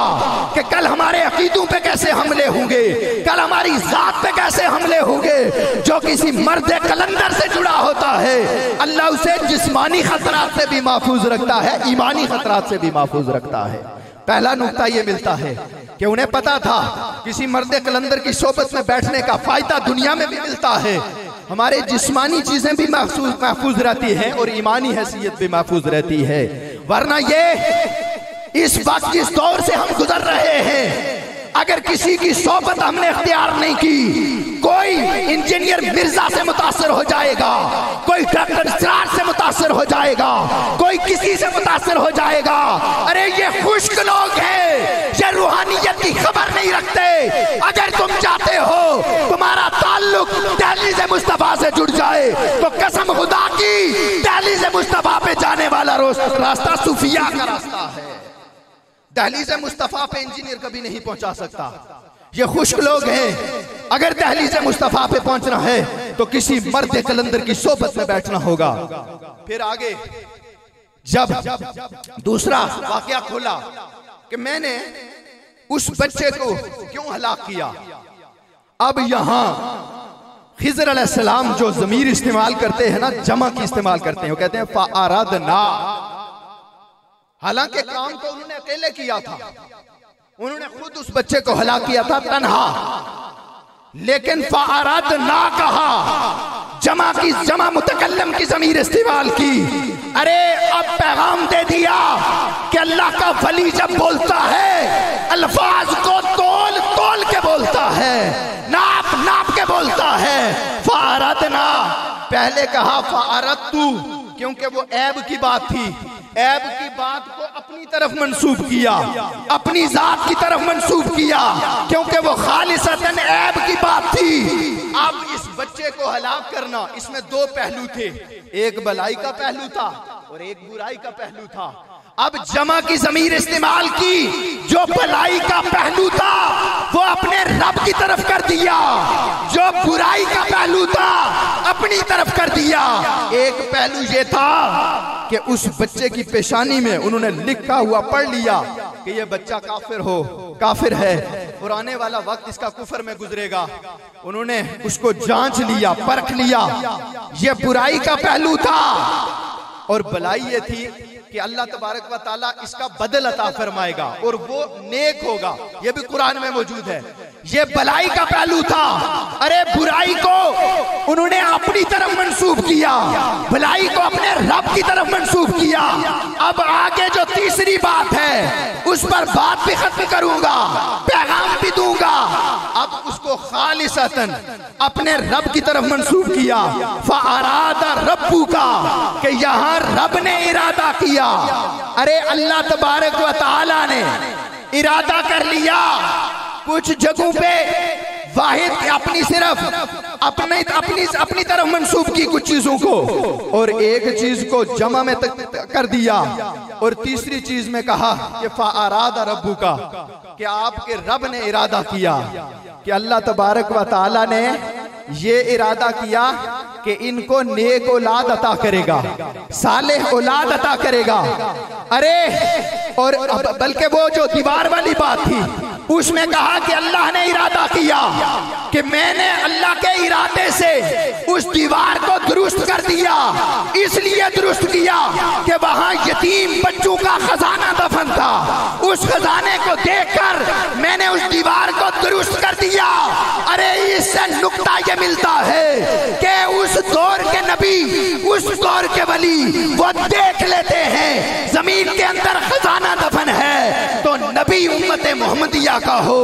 कि कल हमारे अकीदों पे कैसे हमले होंगे, कल हमारी जात पे कैसे हमले होंगे। जो किसी मर्द कलंदर से जुड़ा होता है अल्लाह उसे जिस्मानी खतरात से भी महफूज रखता है, ईमानी खतरात से भी महफूज रखता है। पहला नुक्ता ये मिलता है कि उन्हें पता था किसी मर्द कलंदर की सोबत में बैठने का फायदा दुनिया में भी मिलता है, हमारे जिस्मानी चीजें भी महफूज रहती हैं और ईमानी हैसियत भी महफूज रहती है। वरना ये इस वक्त जिस दौर से हम गुजर रहे हैं, अगर किसी की सोबत हमने इख्तियार नहीं की, कोई इंजीनियर मिर्जा से मुतासर हो जाएगा, कोई डॉक्टर सिराज से मुतासर हो जाएगा, कोई किसी से मुतासर हो जाएगा। अरे ये खुश्क लोग हैं, ये रूहानियत की खबर नहीं रखते। अगर तुम चाहते हो तुम्हारा ताल्लुक ताल्लुक दहलीज़ मुस्तफ़ा से जुड़ जाए तो कसम खुदा की दहलीज़ मुस्तफ़ा पे जाने वाला रास्ता सूफिया का रास्ता है। दहलीज़ मुस्तफ़ा पे इंजीनियर कभी नहीं पहुंचा सकता। ये खुश्क लोग हैं। अगर दहलीज़ मुस्तफ़ा पे पहुंचना है तो किसी मर्द कलंदर की सोबत में बैठना होगा। फिर आगे जब दूसरा वाकया खोला कि मैंने उस बच्चे को क्यों हलाक किया, अब यहां खिज़र अलैहिस्सलाम जो ज़मीर इस्तेमाल करते हैं ना, जमा की इस्तेमाल करते हैं, वो कहते हैं फ़अरदना। हालांकि काम तो उन्होंने अकेले किया था, उन्होंने खुद उस बच्चे को हलाक किया था तन्हा, लेकिन फ़अरदना कहा, जमा मुतकल्लम की ज़मीर इस्तेमाल की। अरे अब पैगाम दे दिया कि अल्लाह का वली जब बोलता है अल्फाज को तोल तोल के बोलता है, नाप नाप के बोलता है। फ़अरदना पहले कहा फ़अरदतु, क्योंकि वो ऐब की बात थी, ऐब की बात को अपनी तरफ मंसूब किया, अपनी जात की तरफ मंसूब किया, क्योंकि वो खालिसतन ऐब की बात थी। अब इस बच्चे को हलाक करना, इसमें दो पहलू थे, एक भलाई का पहलू था और एक बुराई का पहलू था। अब जमा की ज़मीर इस्तेमाल की, जो भलाई का पहलू था वो अपने रब की तरफ कर दिया, जो बुराई का पहलू था अपनी तरफ कर दिया। एक पहलू ये था कि उस बच्चे की पेशानी में उन्होंने लिखा हुआ पढ़ लिया कि ये बच्चा काफिर है और आने वाला वक्त इसका कुफर में गुजरेगा। उन्होंने उसको जांच लिया, परख लिया, ये बुराई का पहलू था। और भलाई ये थी कि अल्लाह तबारक व ताला इसका बदल अता फरमाएगा और वो नेक होगा, ये भी कुरान में मौजूद है। ये भलाई का पहलू था। अरे बुराई को उन्होंने अपनी तरफ मंसूब किया, भलाई को अपने रब की तरफ मंसूब किया। अब आगे जो तीसरी बात है उस पर बात भी खत्म करूंगा, पैगाम भी दूंगा। अब उसको खालिसतन अपने रब की तरफ मंसूब किया। फ़अरादा रब्बु का, कि यहाँ रब ने इरादा किया। अरे अल्लाह तबारक व तआला ने इरादा कर लिया। कुछ जगहों पे वाहिद अपनी सिर्फ अपनी तरफ मंसूब की कुछ चीजों को, और एक चीज को जमा में कर दिया, और तीसरी चीज में कहा कि फ़अरादा रब्बु का, कि आपके रब ने इरादा किया, कि अल्लाह तबारक व तआला ने ये इरादा किया कि इनको नेक औलाद अता करेगा, सालेह औलाद अता करेगा। अरे और बल्कि वो जो दीवार वाली बात थी उसमें कहा कि अल्लाह ने इरादा किया कि मैंने अल्लाह के इरादे से उस दीवार को दुरुस्त कर दिया। इसलिए दुरुस्त किया कि वहां यतीम बच्चों का खजाना दफन था। उस खजाने को देखकर मैंने उस दीवार को दुरुस्त कर दिया। अरे इससे नुक्ता ये मिलता है कि उस दौर के नबी, उस दौर के वली वो देख लेते हैं जमीन के अंदर खजाना दफन है तो नबी उम्मत मोहम्मदिया का हो,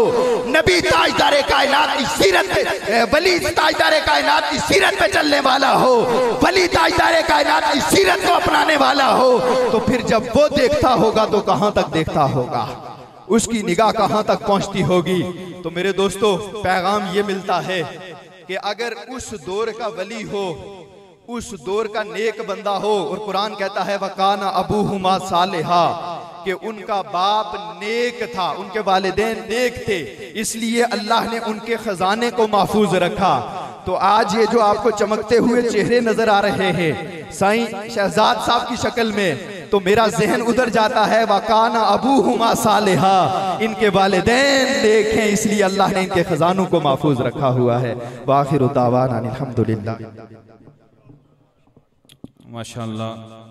नबी ताजदारे कायनात की सीरत पे, वली ताजदारे कायनात की सीरत पे चलने वाला हो, वली ताजदारे कायनात की सीरत को अपनाने वाला हो, तो फिर जब वो देखता होगा तो कहां तक देखता होगा, उसकी निगाह कहां तक पहुंचती होगी। तो मेरे दोस्तों पैगाम ये मिलता है कि अगर उस दौर का वली हो, उस दौर का नेक बंदा हो, और कुरान कहता है वकाना अबूहुमा सालिहा, कि उनका बाप नेक था, उनके वालिदैन नेक थे, इसलिए अल्लाह ने उनके खजाने को महफूज रखा। तो आज ये जो आपको चमकते हुए चेहरे नजर आ रहे हैं साईं शहजाद साहब की शक्ल में, तो मेरा जहन उधर जाता है वकाना अबूहुमा सालिहा, इनके वालिदैन नेक हैं, इसलिए अल्लाह ने इनके खजानों को महफूज रखा हुआ है। वाखिरु दावाना अल्हम्दुलिल्लाह। माशाअल्लाह।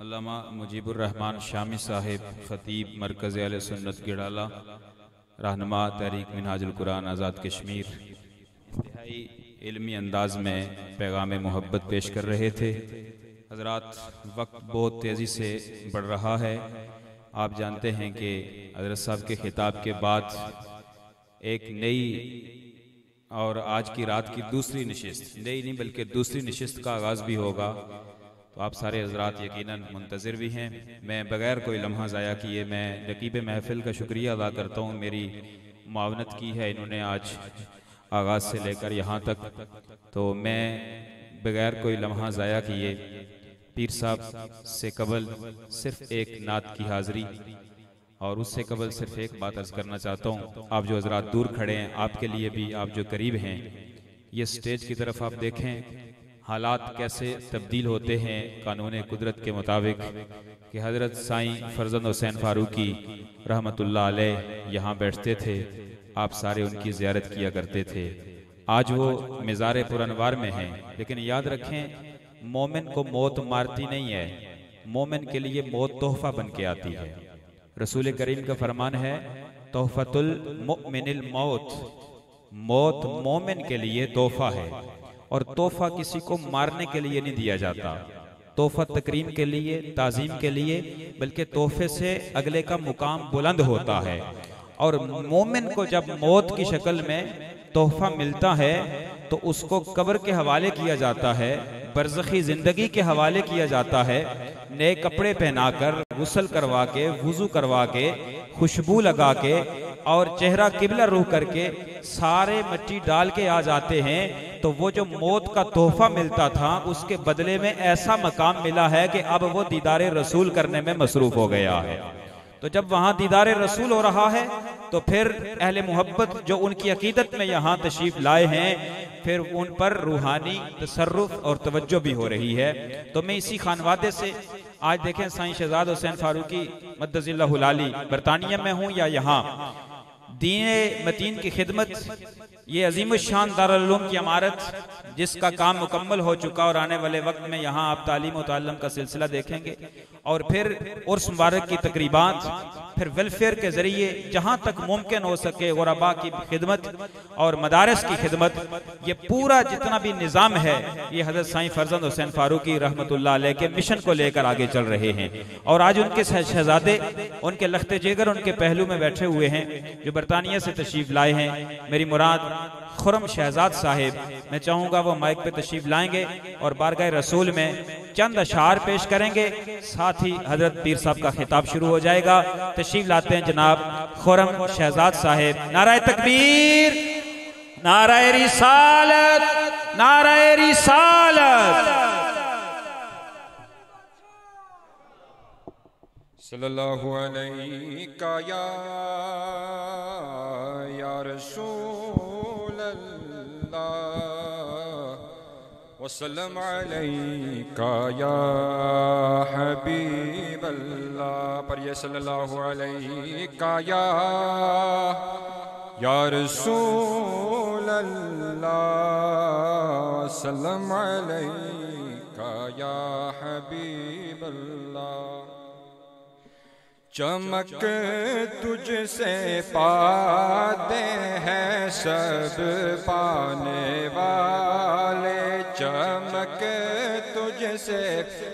अल्लामा मुजीबुर रहमान शामी साहिब, खतीब मरकज़ अहले सुन्नत गिड़ाला, रहनुमा तहरीक मिनहाजुल कुरान आज़ाद कश्मीर, इंतहाई इल्मी अंदाज में पैगाम मोहब्बत पेश कर रहे थे। हज़रात, वक्त बहुत तेज़ी से बढ़ रहा है। आप जानते हैं कि हज़रत साहब के खिताब के बाद एक नई और आज की रात की दूसरी नशिस्त, नई नहीं बल्कि दूसरी नशिस्त का आगाज़ भी होगा। तो आप सारे हज़रात यकीनन मुंतज़िर भी हैं। मैं बग़ैर कोई लम्हा ज़ाया किए मैं रकीब महफ़िल का शुक्रिया अदा करता हूँ। मेरी मुआवनत की है इन्होंने आज आगाज़ से लेकर यहाँ तक। तो मैं बगैर कोई लम्हा ज़ाया किए पीर साहब से कबल सिर्फ एक नात की हाज़िरी और उससे कबल सिर्फ एक बात अर्ज़ करना चाहता हूँ। आप जो हज़रात दूर खड़े हैं, आपके लिए भी, आप जो करीब हैं, ये स्टेज की तरफ आप देखें हालात कैसे तब्दील होते हैं कानून कुदरत के मुताबिक कि हज़रत साईं फरजंद हुसैन फारूकी रहमतुल्लाह अलैह यहाँ बैठते थे, आप सारे उनकी ज़ियारत किया करते थे। आज वो मज़ार पुरनवार में हैं, लेकिन याद रखें मोमिन को मौत मारती नहीं है, मोमिन के लिए मौत तोहफा बन के आती है। रसूल करीम का फरमान है तोहफतुल मुमिनिल मौत, मौत मोमिन के लिए तोहफा है और तोहफा किसी को मारने के लिए नहीं दिया जाता। तोहफा तकरीम के लिए, ताज़ीम के लिए, बल्कि तोहफे से अगले का मुकाम बुलंद होता है। और मोमिन को जब मौत की शक्ल में तोहफा मिलता है तो उसको कब्र के हवाले किया जाता है, बरज़खी जिंदगी के हवाले किया जाता है। नए कपड़े पहनाकर, गुस्ल करवा के, वुजू करवा के, खुशबू लगा के और चेहरा किबला रूह करके सारे मिट्टी डाल के आ जाते हैं। तो वो जो मौत का तोहफा मिलता था उसके बदले में ऐसा मकाम मिला है कि अब वो दीदारे रसूल करने में मसरूफ हो गया है। तो जब वहाँ दीदारे रसूल हो रहा है तो फिर अहले मोहब्बत जो उनकी अकीदत में यहाँ तशरीफ लाए हैं, फिर उन पर रूहानी तसर्रुफ और तवज्जो भी हो रही है। तो मैं इसी खानवादे से आज देखें साईं शहजाद हुसैन फारूकी मद्दजिल्लाहुल आली बरतानिया में हूँ या यहाँ दीन मतीन की खिदमत, ये अजीम शान दारुल उलूम की इमारत जिसका काम मुकम्मल हो चुका और आने वाले वक्त में यहाँ आप तालीम और ताल्लुम का सिलसिला देखेंगे और फिर उर्स मुबारक की तकरीबात, फिर वेलफेयर के जरिए जहाँ तक मुमकिन हो सके गुरबा की खिदमत और मदारस की खिदमत, ये पूरा जितना भी निज़ाम है ये हज़रत साईं फरजंद हुसैन फारूकी रहमतुल्लाह अलैह के मिशन को लेकर आगे चल रहे हैं। और आज उनके शहजादे, उनके लख्ते जिगर उनके पहलू में बैठे हुए हैं जो बरतानिया से तशरीफ लाए हैं। मेरी मुराद खुरम शहजाद साहिब, मैं चाहूँगा वो माइक पे तशरीफ लाएंगे और बारगाह रसूल में चंद अशार पेश करेंगे, साथ ही हजरत पीर साहब का खिताब शुरू हो जाएगा। तशरीफ लाते हैं जनाब खुरम शहजाद साहिब। नाराए तकबीर, नाराए रिसालत, नाराए रिसालत। सल्लल्लाहु अलैका या रसूल अल्लाह वसल्लम अलैका या हबीब अल्लाह। पर ये सल्लल्लाहु अलैका या रसूल अल्लाह वसल्लम अलैका या हबीब अल्लाह। चमक तुझसे पाते हैं सब पाने वाले, चमक तुझसे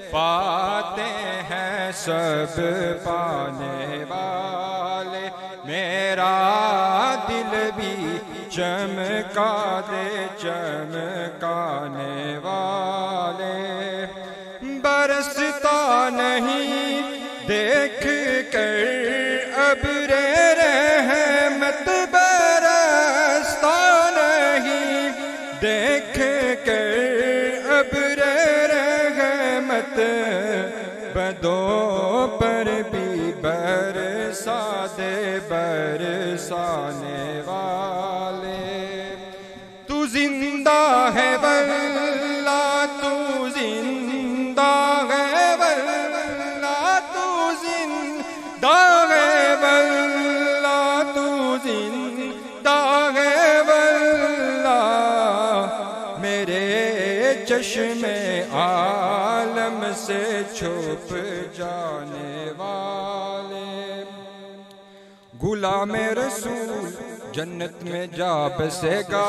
पाते हैं सब पाने वाले। मेरा दिल भी चमका दे चमकाने वाले। बरसता नहीं देख कर अब्रे रहमत, बरसता नहीं देख कर अब्रे रहमत। बदों पर भी बरसा दे बरसाने वाले। तू जिंदा है वल्ला, तू जिंदा है वल्ला, तू जिंदा है वल्ला, तू जिंदा है वल्ला। मेरे चश्मे आलम से छुप जाने वाले। गुलाम रसूल जन्नत में जा बसेगा,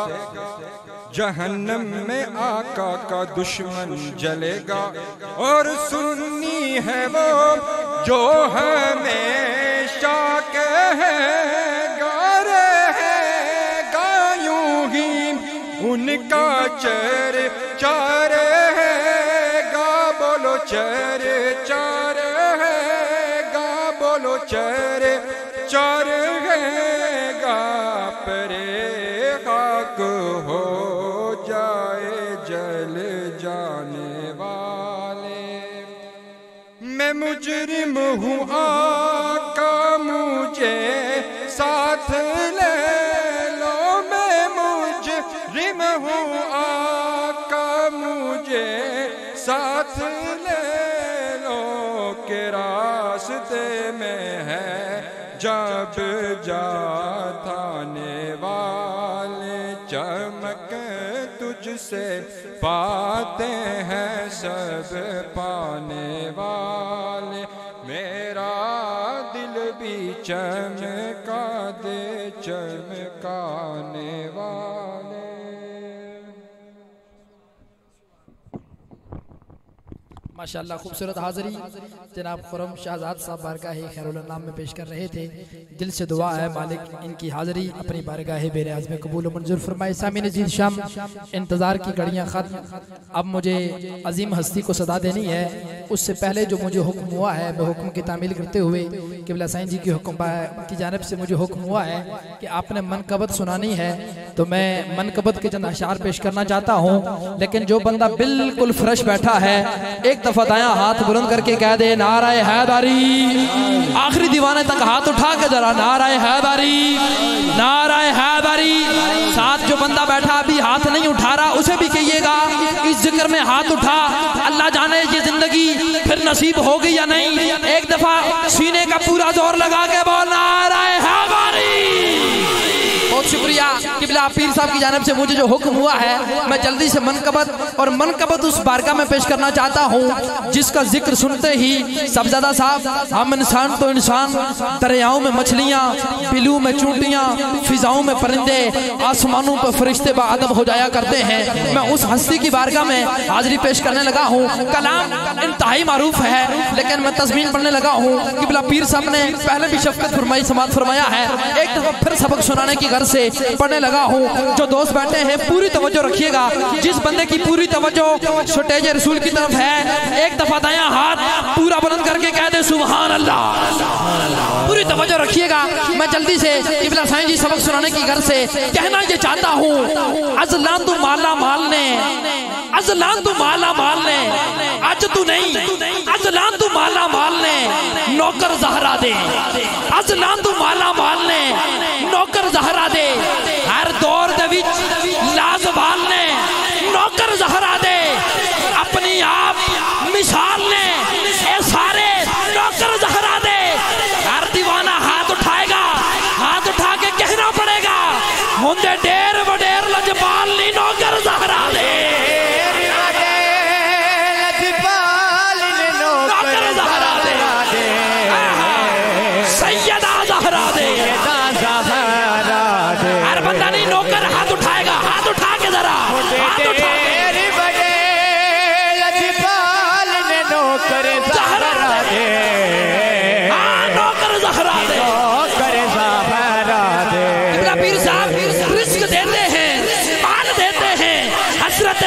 जहन्नम में आका का दुश्मन जलेगा। और सुन्नी है वो जो हमेशा कहेगा रहेगा यूं ही, उनका चर्चा रहेगा। बोलो चर्चा रहेगा, बोलो चर्चा रहेगा। परे खाक जेल जाने वाले। मैं मुजरिम हूँ आका मुझे साथ ले लो, मैं मुजरिम हूँ आका मुझे साथ ले लो, के रास्ते में है जब जाने वाले। चमक तुझसे पाते हैं सब पाने वाले, मेरा दिल भी चमका दे चमकाने वाले। माशाअल्लाह खूबसूरत हाज़री जनाब खुरम शाहजाद साहब बारगाह खैरुल नाम में पेश कर रहे थे। दिल से दुआ है मालिक इनकी हाज़री अपनी बारगाह बेनियाज़ में कबूल व मंजूर फरमाए। सामीन अज़ीज़ शाम इंतज़ार की घड़ियाँ ख़त्म, अब मुझे अजीम हस्ती को सदा देनी है। उससे पहले जो मुझे हुक्म हुआ है, मैं हुक्म की तामील करते हुए क़िबला साईं जी की हुक्म की जानिब से मुझे हुक्म हुआ है कि आपने मनकबत सुनानी है, तो मैं मनकबत के चंद अशार पेश करना चाहता हूँ। लेकिन जो बंदा बिल्कुल फ्रेश बैठा है एक दफा दायां हाथ बुलंद करके कह दे नाराए हैदरी। आखिरी दीवाने तक हाथ उठा के जरा नाराए हैदरी, नाराए हैदरी। साथ जो बंदा बैठा अभी हाथ नहीं उठा रहा उसे भी कहिएगा इस जिक्र में हाथ उठा, अल्लाह जाने ये जिंदगी फिर नसीब होगी या नहीं। एक दफा सीने का पूरा जोर लगा के बोल नाराए हैदरी। बहुत शुक्रिया क़िबला पीर साहब की जानिब से मुझे जो हुक्म हुआ है, मैं जल्दी से मनकबत और मनकबत उस बारगाह में पेश करना चाहता हूँ जिसका जिक्र सुनते ही सबजादा साहब, हम इंसान तो इंसान, दरियाओं में मछलियाँ, बिलू में चूंटियाँ, फिजाओं में परिंदे, आसमानों पर फरिश्ते बाअदब हो जाया करते हैं। मैं उस हस्ती की बारगाह में हाजिरी पेश करने लगा हूँ। कलाम इंतहाई मारूफ है लेकिन मैं तज़मीन पढ़ने लगा हूँ। क़िबला पीर साहब ने पहले भी शफ़क़त फरमाई समात फरमाया है, एक दफा फिर सबक सुनाने की घर से पढ़ने लगा हूँ। जो दोस्त बैठे हैं पूरी तवज्जो रखिएगा। जिस बंदे की पूरी तवज्जो शोटेज रसूल की तरफ है एक दफा दायां हाथ पूरा बुलंद करके कह दे सुभान अल्लाह। पूरी तवज्जो रखिएगा। मैं जल्दी से क़िबला साईं जी सबक सुनाने की घर से कहना ये चाहता हूँ, अज़लां तू माला माल ने, अज़लां तू माला माल ने, आज तू नहीं, अज़लां तू माला माल ने नौकर ज़हरा दे, अज़लां तू माला माल ने नौकर ज़हरा दे। हर दौर दे विच लाज़वाल ने नौकर ज़हरा दे, अपनी आप मिसाल ने ये सारे नौकर ज़हरा दे। हर दीवाना हाथ उठाएगा, हाथ उठा के कहना पड़ेगा होंदे डेर वडेर लजपाल नी नौकर ज़हरा दे, नौकर ज़हरा दे, सैयदा ज़हरा दे। हर बंदा नहीं नौकर हाथ उठाएगा, हाथ उठा के जरा हाथ उठा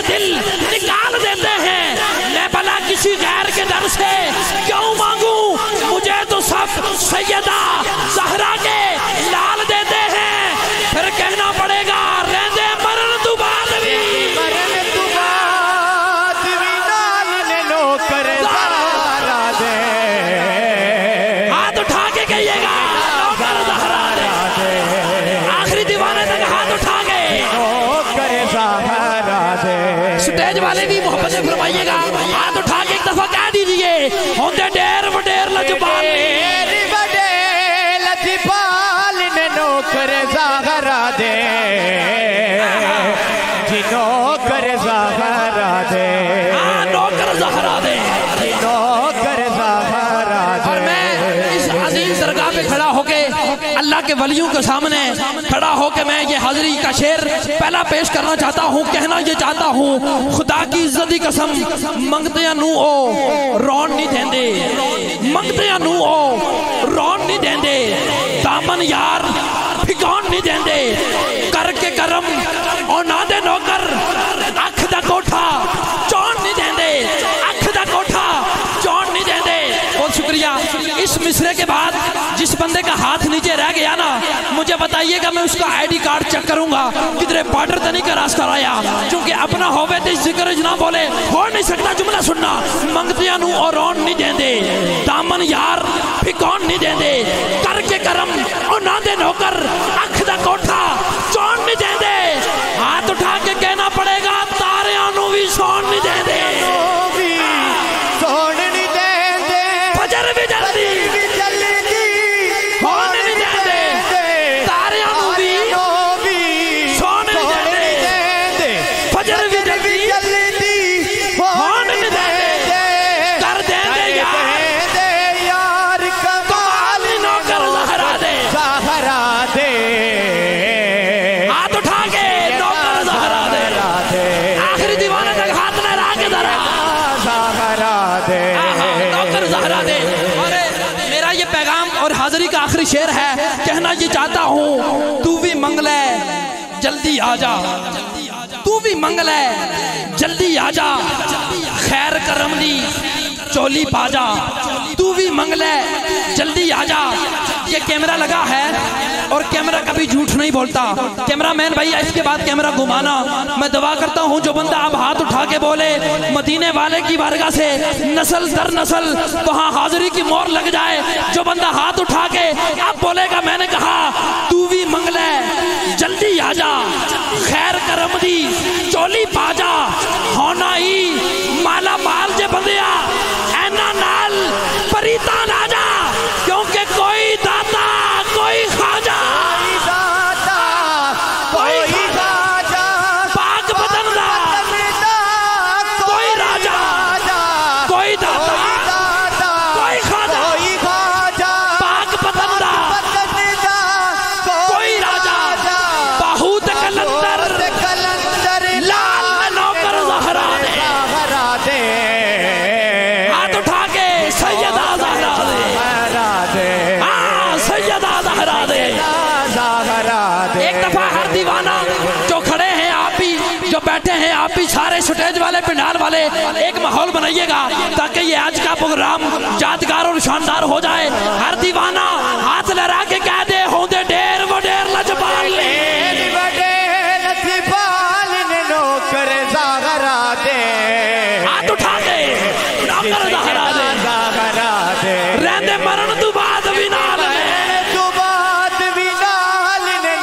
दिल निकाल देते हैं। मैं भला किसी गैर के दर से क्यों मांगू, मुझे तो सब सैयदा ज़हरा के लाल देते हैं। फिर कहना पड़ेगा रहने मरण तू बाद भी, मरण तू बाद भी नाल ने नौकर ज़हरा दे। हाथ उठा के कहिएगा नौकर ज़हरा दे। आखिरी दीवाने तक हाथ उठा के नौकर ज़हरा दे। स्टेज वाले भी मोहब्बत से फरमाइएगा, हाथ उठा के एक दफा कह दीजिए होंदे डेर वडेर लजपाल ने नौकर ज़हरा दे, नौकर ज़हरा दे, नौकर ज़हरा दे, नौकर ज़हरा दे। और मैं इस अजीम दरगाह पे खड़ा होके अल्लाह के वलियों के सामने खड़ा होके मैं ये हाजिरी का शेर पहला पेश करना चाहता हूँ। कहना ये चाहता हूँ खुदा की इज्जत की कसम, मंगते नू ओ रौन नहीं देंदे, मंगते नू ओ रौन नहीं देंदे, दामन यार फिकौन नहीं देंदे, करके करम और ना दे नौकर, अख दा कोठा चौन नहीं देंदे, अख दा कोठा चौन नहीं देंदे। बहुत शुक्रिया। इस मिसरे के बाद जिस बंदे का हाथ नीचे रह गया ना, मुझे बताइए आइएगा, मैं उसका आईडी कार्ड चेक करूंगा किधरे बॉर्डर तो नहीं क्रॉस कराया, क्योंकि अपना होवे तो जिक्र ना बोले हो नहीं सकता। जुमला सुनना, मंगतिया नू और रौन नहीं देंदे, दामन यार भी कौन नहीं देंदे, करके करम उन्हां दे नौकर अख दा कोठा चौन नहीं देंदे। हाथ उठा के कहना पड़ेगा तारियां नू भी सौन नहीं देंदे, सोन नहीं देंदे, फजर भी जल्दी होन नहीं देंदे, तारियां नू भी सौन नहीं देंदे, फजर भी जल्दी होन नहीं देंदे, कर देंदे यार कमाल नौकर ज़हरा दे, हाथ उठा के नौकर ज़हरा दे, आखिरी दीवाने तक हाथ लहरा के ज़रा नौकर ज़हरा दे। अरे मेरा ये पैगाम और हाजिरी का आखिरी शेर है, कहना ये चाहता हूँ तू भी मंगले जल्दी आजा, तू भी मंगले जल्दी आजा, खैर करम दी चोली पाजा, तू भी मंगले जल्दी आजा। ये कैमरा लगा है और कैमरा कभी झूठ नहीं बोलता। कैमरामैन भैया इसके बाद कैमरा घुमाना। मैं दुआ करता हूँ जो बंदा अब हाथ उठा के बोले मदीने वाले की बारगाह से नस्ल दर नस्ल वहाँ हाजिरी की मोहर लग जाए। जो बंदा हाथ उठा के अब बोलेगा मैंने कहा तू भी मंगले जल्दी आजा, खैर करम दी चोली पाजा, होना ही माला माल जे बंदिया ऐना नाल परीता ना जा, क्योंकि कोई दाता कोई खाजा, कोई खाजा पाक बदन दा कोई राजा, कोई दाता कोई खाजा, पाक बदन दा कोई राजा, बहुत कलंदर लाल नौकर ज़हरा दे, हाथ उठा के सैयदा ज़हरा दे, हाँ सैयदा ज़हरा दे। एक दफा हर दीवाना जो खड़े हैं आप ही, जो बैठे हैं आप ही, सारे स्टेज वाले पंडाल वाले एक माहौल बनाइएगा ताकि ये आज का प्रोग्राम यादगार और शानदार हो जाए। हर दीवाना हाथ लहरा के कह दे होंदे ढेर वो ढेर लजपाल नौकर ज़हरा दे, हाथ उठा के नौकर ज़हरा दे, रहंदे मरण तू बाद भी नाल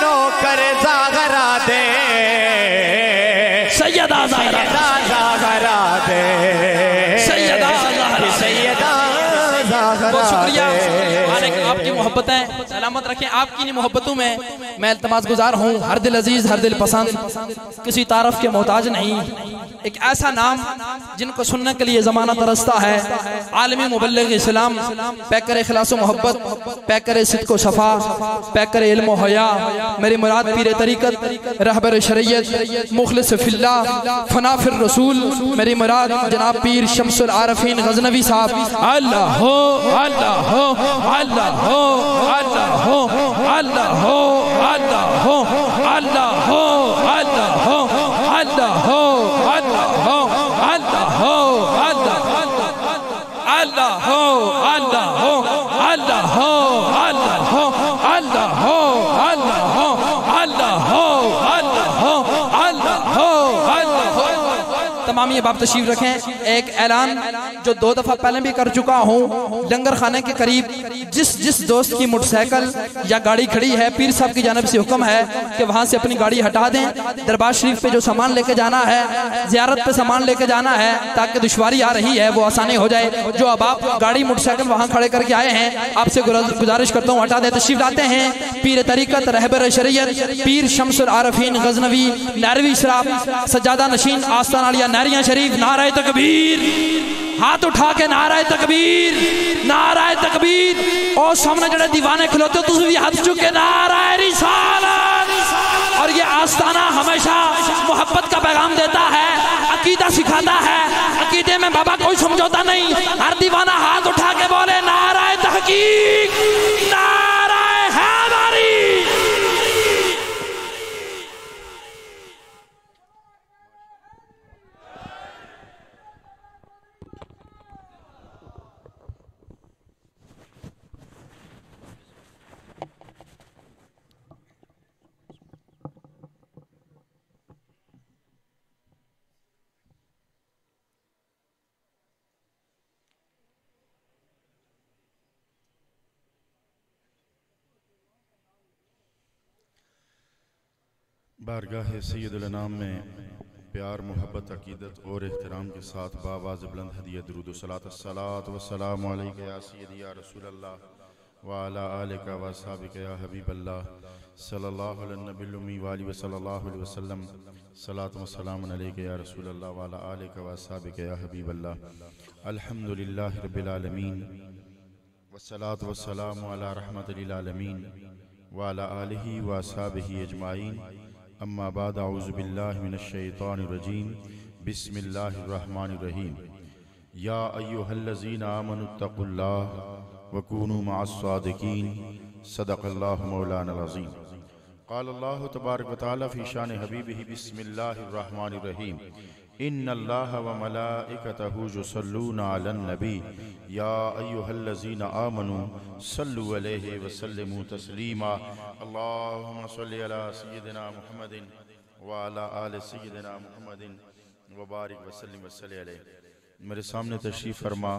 नौकर ज़हरा दे, सैयदा ज़हरा दे, सैयदा सैयदा बहुत शुक्रिया। आपकी मोहब्बतें सलामत रखें। आपकी इन मोहब्बतों में मैं इल्तमास गुजार हूँ। हर दिल अजीज हर दिल पसंद, किसी तारफ के मोहताज नहीं। एक ऐसा नाम जिनको सुनने के लिए ज़माना तरसता है, आलमी मुबल्लिग इस्लाम, पैकर इखलास मोहब्बत, पैकर सिद्क़ शफ़ा, पैकर इल्म हया, मेरी मुराद पीर तरीक़त, रहबर शरीयत, मुखलिस फिल्ला, फना फिर रसूल, मेरी मुराद जनाब पीर शम्सुल आरफीन गज़नवी साहब। अल्लाह हो अल्लाह हो अल्लाह हो अल्लाह हो अल्लाह हो अल्लाह हो अल्लाह हो अल्लाह हो अल्लाह हो अल्लाह हो अल्लाह हो अल्लाह अल्लाह हो अल्लाह हो अल्लाह हो अल्लाह हो अल्लाह हो अल्लाह हो अल्लाह हो अल्लाह हो अल्लाह हो अल्लाह हो। तमाम ये बाप तशरीफ रखें। एक ऐलान जो 2 दफा पहले भी कर चुका हूँ, लंगर खाने के करीब जिस दोस्त की मोटरसाइकिल या गाड़ी खड़ी है, पीर साहब की जानब से हुक्म है कि वहाँ से अपनी गाड़ी हटा दें। दरबार शरीफ पे जो सामान लेके जाना है, ज़ियारत पे सामान लेके जाना है, ताकि दुश्वारी आ रही है वो आसानी हो जाए। जो अब आप गाड़ी मोटरसाइकिल वहाँ खड़े करके आए हैं, आपसे गुजारिश करता हूँ हटा दें। तशरीफ लाते हैं पीर तरीक़त, रहबर शरीयत, पीर शम्सुल आरफीन गज़नवी, नारवी शराब, सज्जादा नशीन, आस्तान आलिया, नारियाँ शरीफ। नारे तकबीर, हाथ उठा के नाराए तकबीर, नाराए तकबीर। और सामने जड़े दीवाने खिलोते हो तुम भी हाथ चुके नाराए रिसालत। और ये आस्ताना हमेशा मोहब्बत का पैगाम देता है, अकीदा सिखाता है। अकीदे में बाबा कोई समझौता नहीं। हर दीवाना हाथ उठा के बोले नाराए तहकीक, नाराए हैदरी। बारगाह सैयदुल अनाम में प्यार मोहब्बत अकीदत और एहतराम के साथ बावाज़ बुलंद हदिया दुरूद सलात वस्सलाम अलैका या सय्यदी या रसूल अल्लाह व अला आलिका व अस्हाबिका या हबीब अल्लाह सल्लल्लाहु अलैहि नबिल उम्मी व आलिहि व सल्लल्लाहु अलैहि वसल्लम सलात व सलाम अलैका या रसूल अल्लाह व अला आलिका व अस्हाबिका या हबीब अल्लाह अल्हम्दुलिल्लाहि रब्बिल आलमीन वस्सलातु वस्सलामु अला रहमतिल लिल आलमीन व अला आलिहि व अस्हाबिहि अजमाइन अम्मा बाद औज़ु बिल्लाहि मिनश शैतानिर रजीम बिस्मिल्लाहिर रहमानिर रहीम या अय्युहल्लज़ीना आमनुत्तक़ुल्लाह व कूनू मअस सादिकीन सदक़ल्लाहु मौलाना अज़ीम क़ालल्लाहु तबारक व तआला फ़ी शान हबीबिही बिस्मिल्लाहिर रहमानिर रहीम इन्नल्लाह व मलाइकतहु युसल्लूना अलन नबी या अय्युहल्लज़ीना आमनू सल्लु अलैहि व सल्लिमू तस्लीमा अल्लाहुम्मा सल्लि अला सय्यिदिना मुहम्मदिन व अला आलि सय्यिदिना मुहम्मदिन व बारिक व सल्लिम व सल्लि अलैहि। मेरे सामने तशरीफ़ फरमा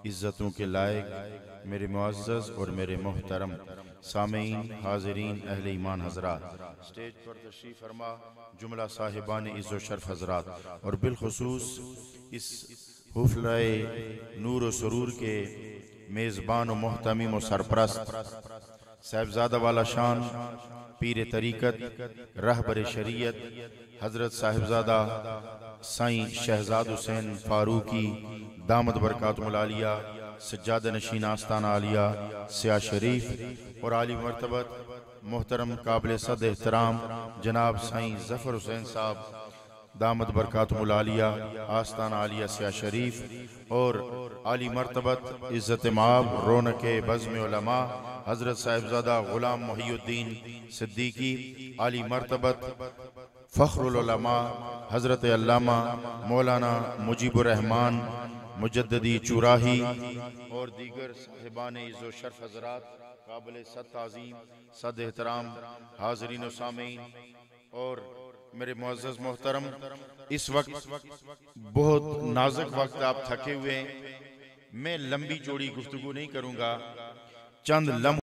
इज़्ज़तों के लायक मेरे मुअज़्ज़ज़ और मेरे मोहतरम सामीन हाज़रीन अहले ईमान हज़रात, स्टेज पर तशरीफ़ फरमा जुमला साहिबान इज़्ज़ो शर्फ हज़रात और बिलखुसूस इस हुफ़्लाए नूर व सुरूर के मेज़बान व मोहतमीम व सरप्रस्त साहिबजादा वाला शान पीर तरीक़त रहबर शरीयत हज़रत साहिबजादा साईं शहजाद हुसैन फारूकी दामद बरकातुहुल आलिया सज्जाद नशीन आस्ताना आलिया सिया शरीफ और आली मर्तबत मोहतरम काबिल सद एहतराम जनाब साईं ज़फ़र हुसैन साहब दामद बरकातुहुल आलिया आस्ताना आलिया सिया शरीफ और आली मर्तबत इज़्ज़त माब रौनक बज़्म उलमा हज़रत साहिबजादा ग़ुलाम मुहियुद्दीन सिद्दीकी आली मर्तबत फ़ख्रुल उलमा हज़रत अल्लामा मौलाना मुजीबुर रहमान मुजद्दिदी चुराही और दीगर साहिबान इज़्ज़ो शर्फ हज़रात काबिल सद ताज़ीम सद एहतराम हाज़रीन व सामीन और मेरे मुअज़्ज़ज़ मोहतरम, इस वक्त बहुत नाजुक वक्त आप थके हुए हैं। मैं लंबी चौड़ी गुफ्तगू नहीं करूँगा, चंद लम्हे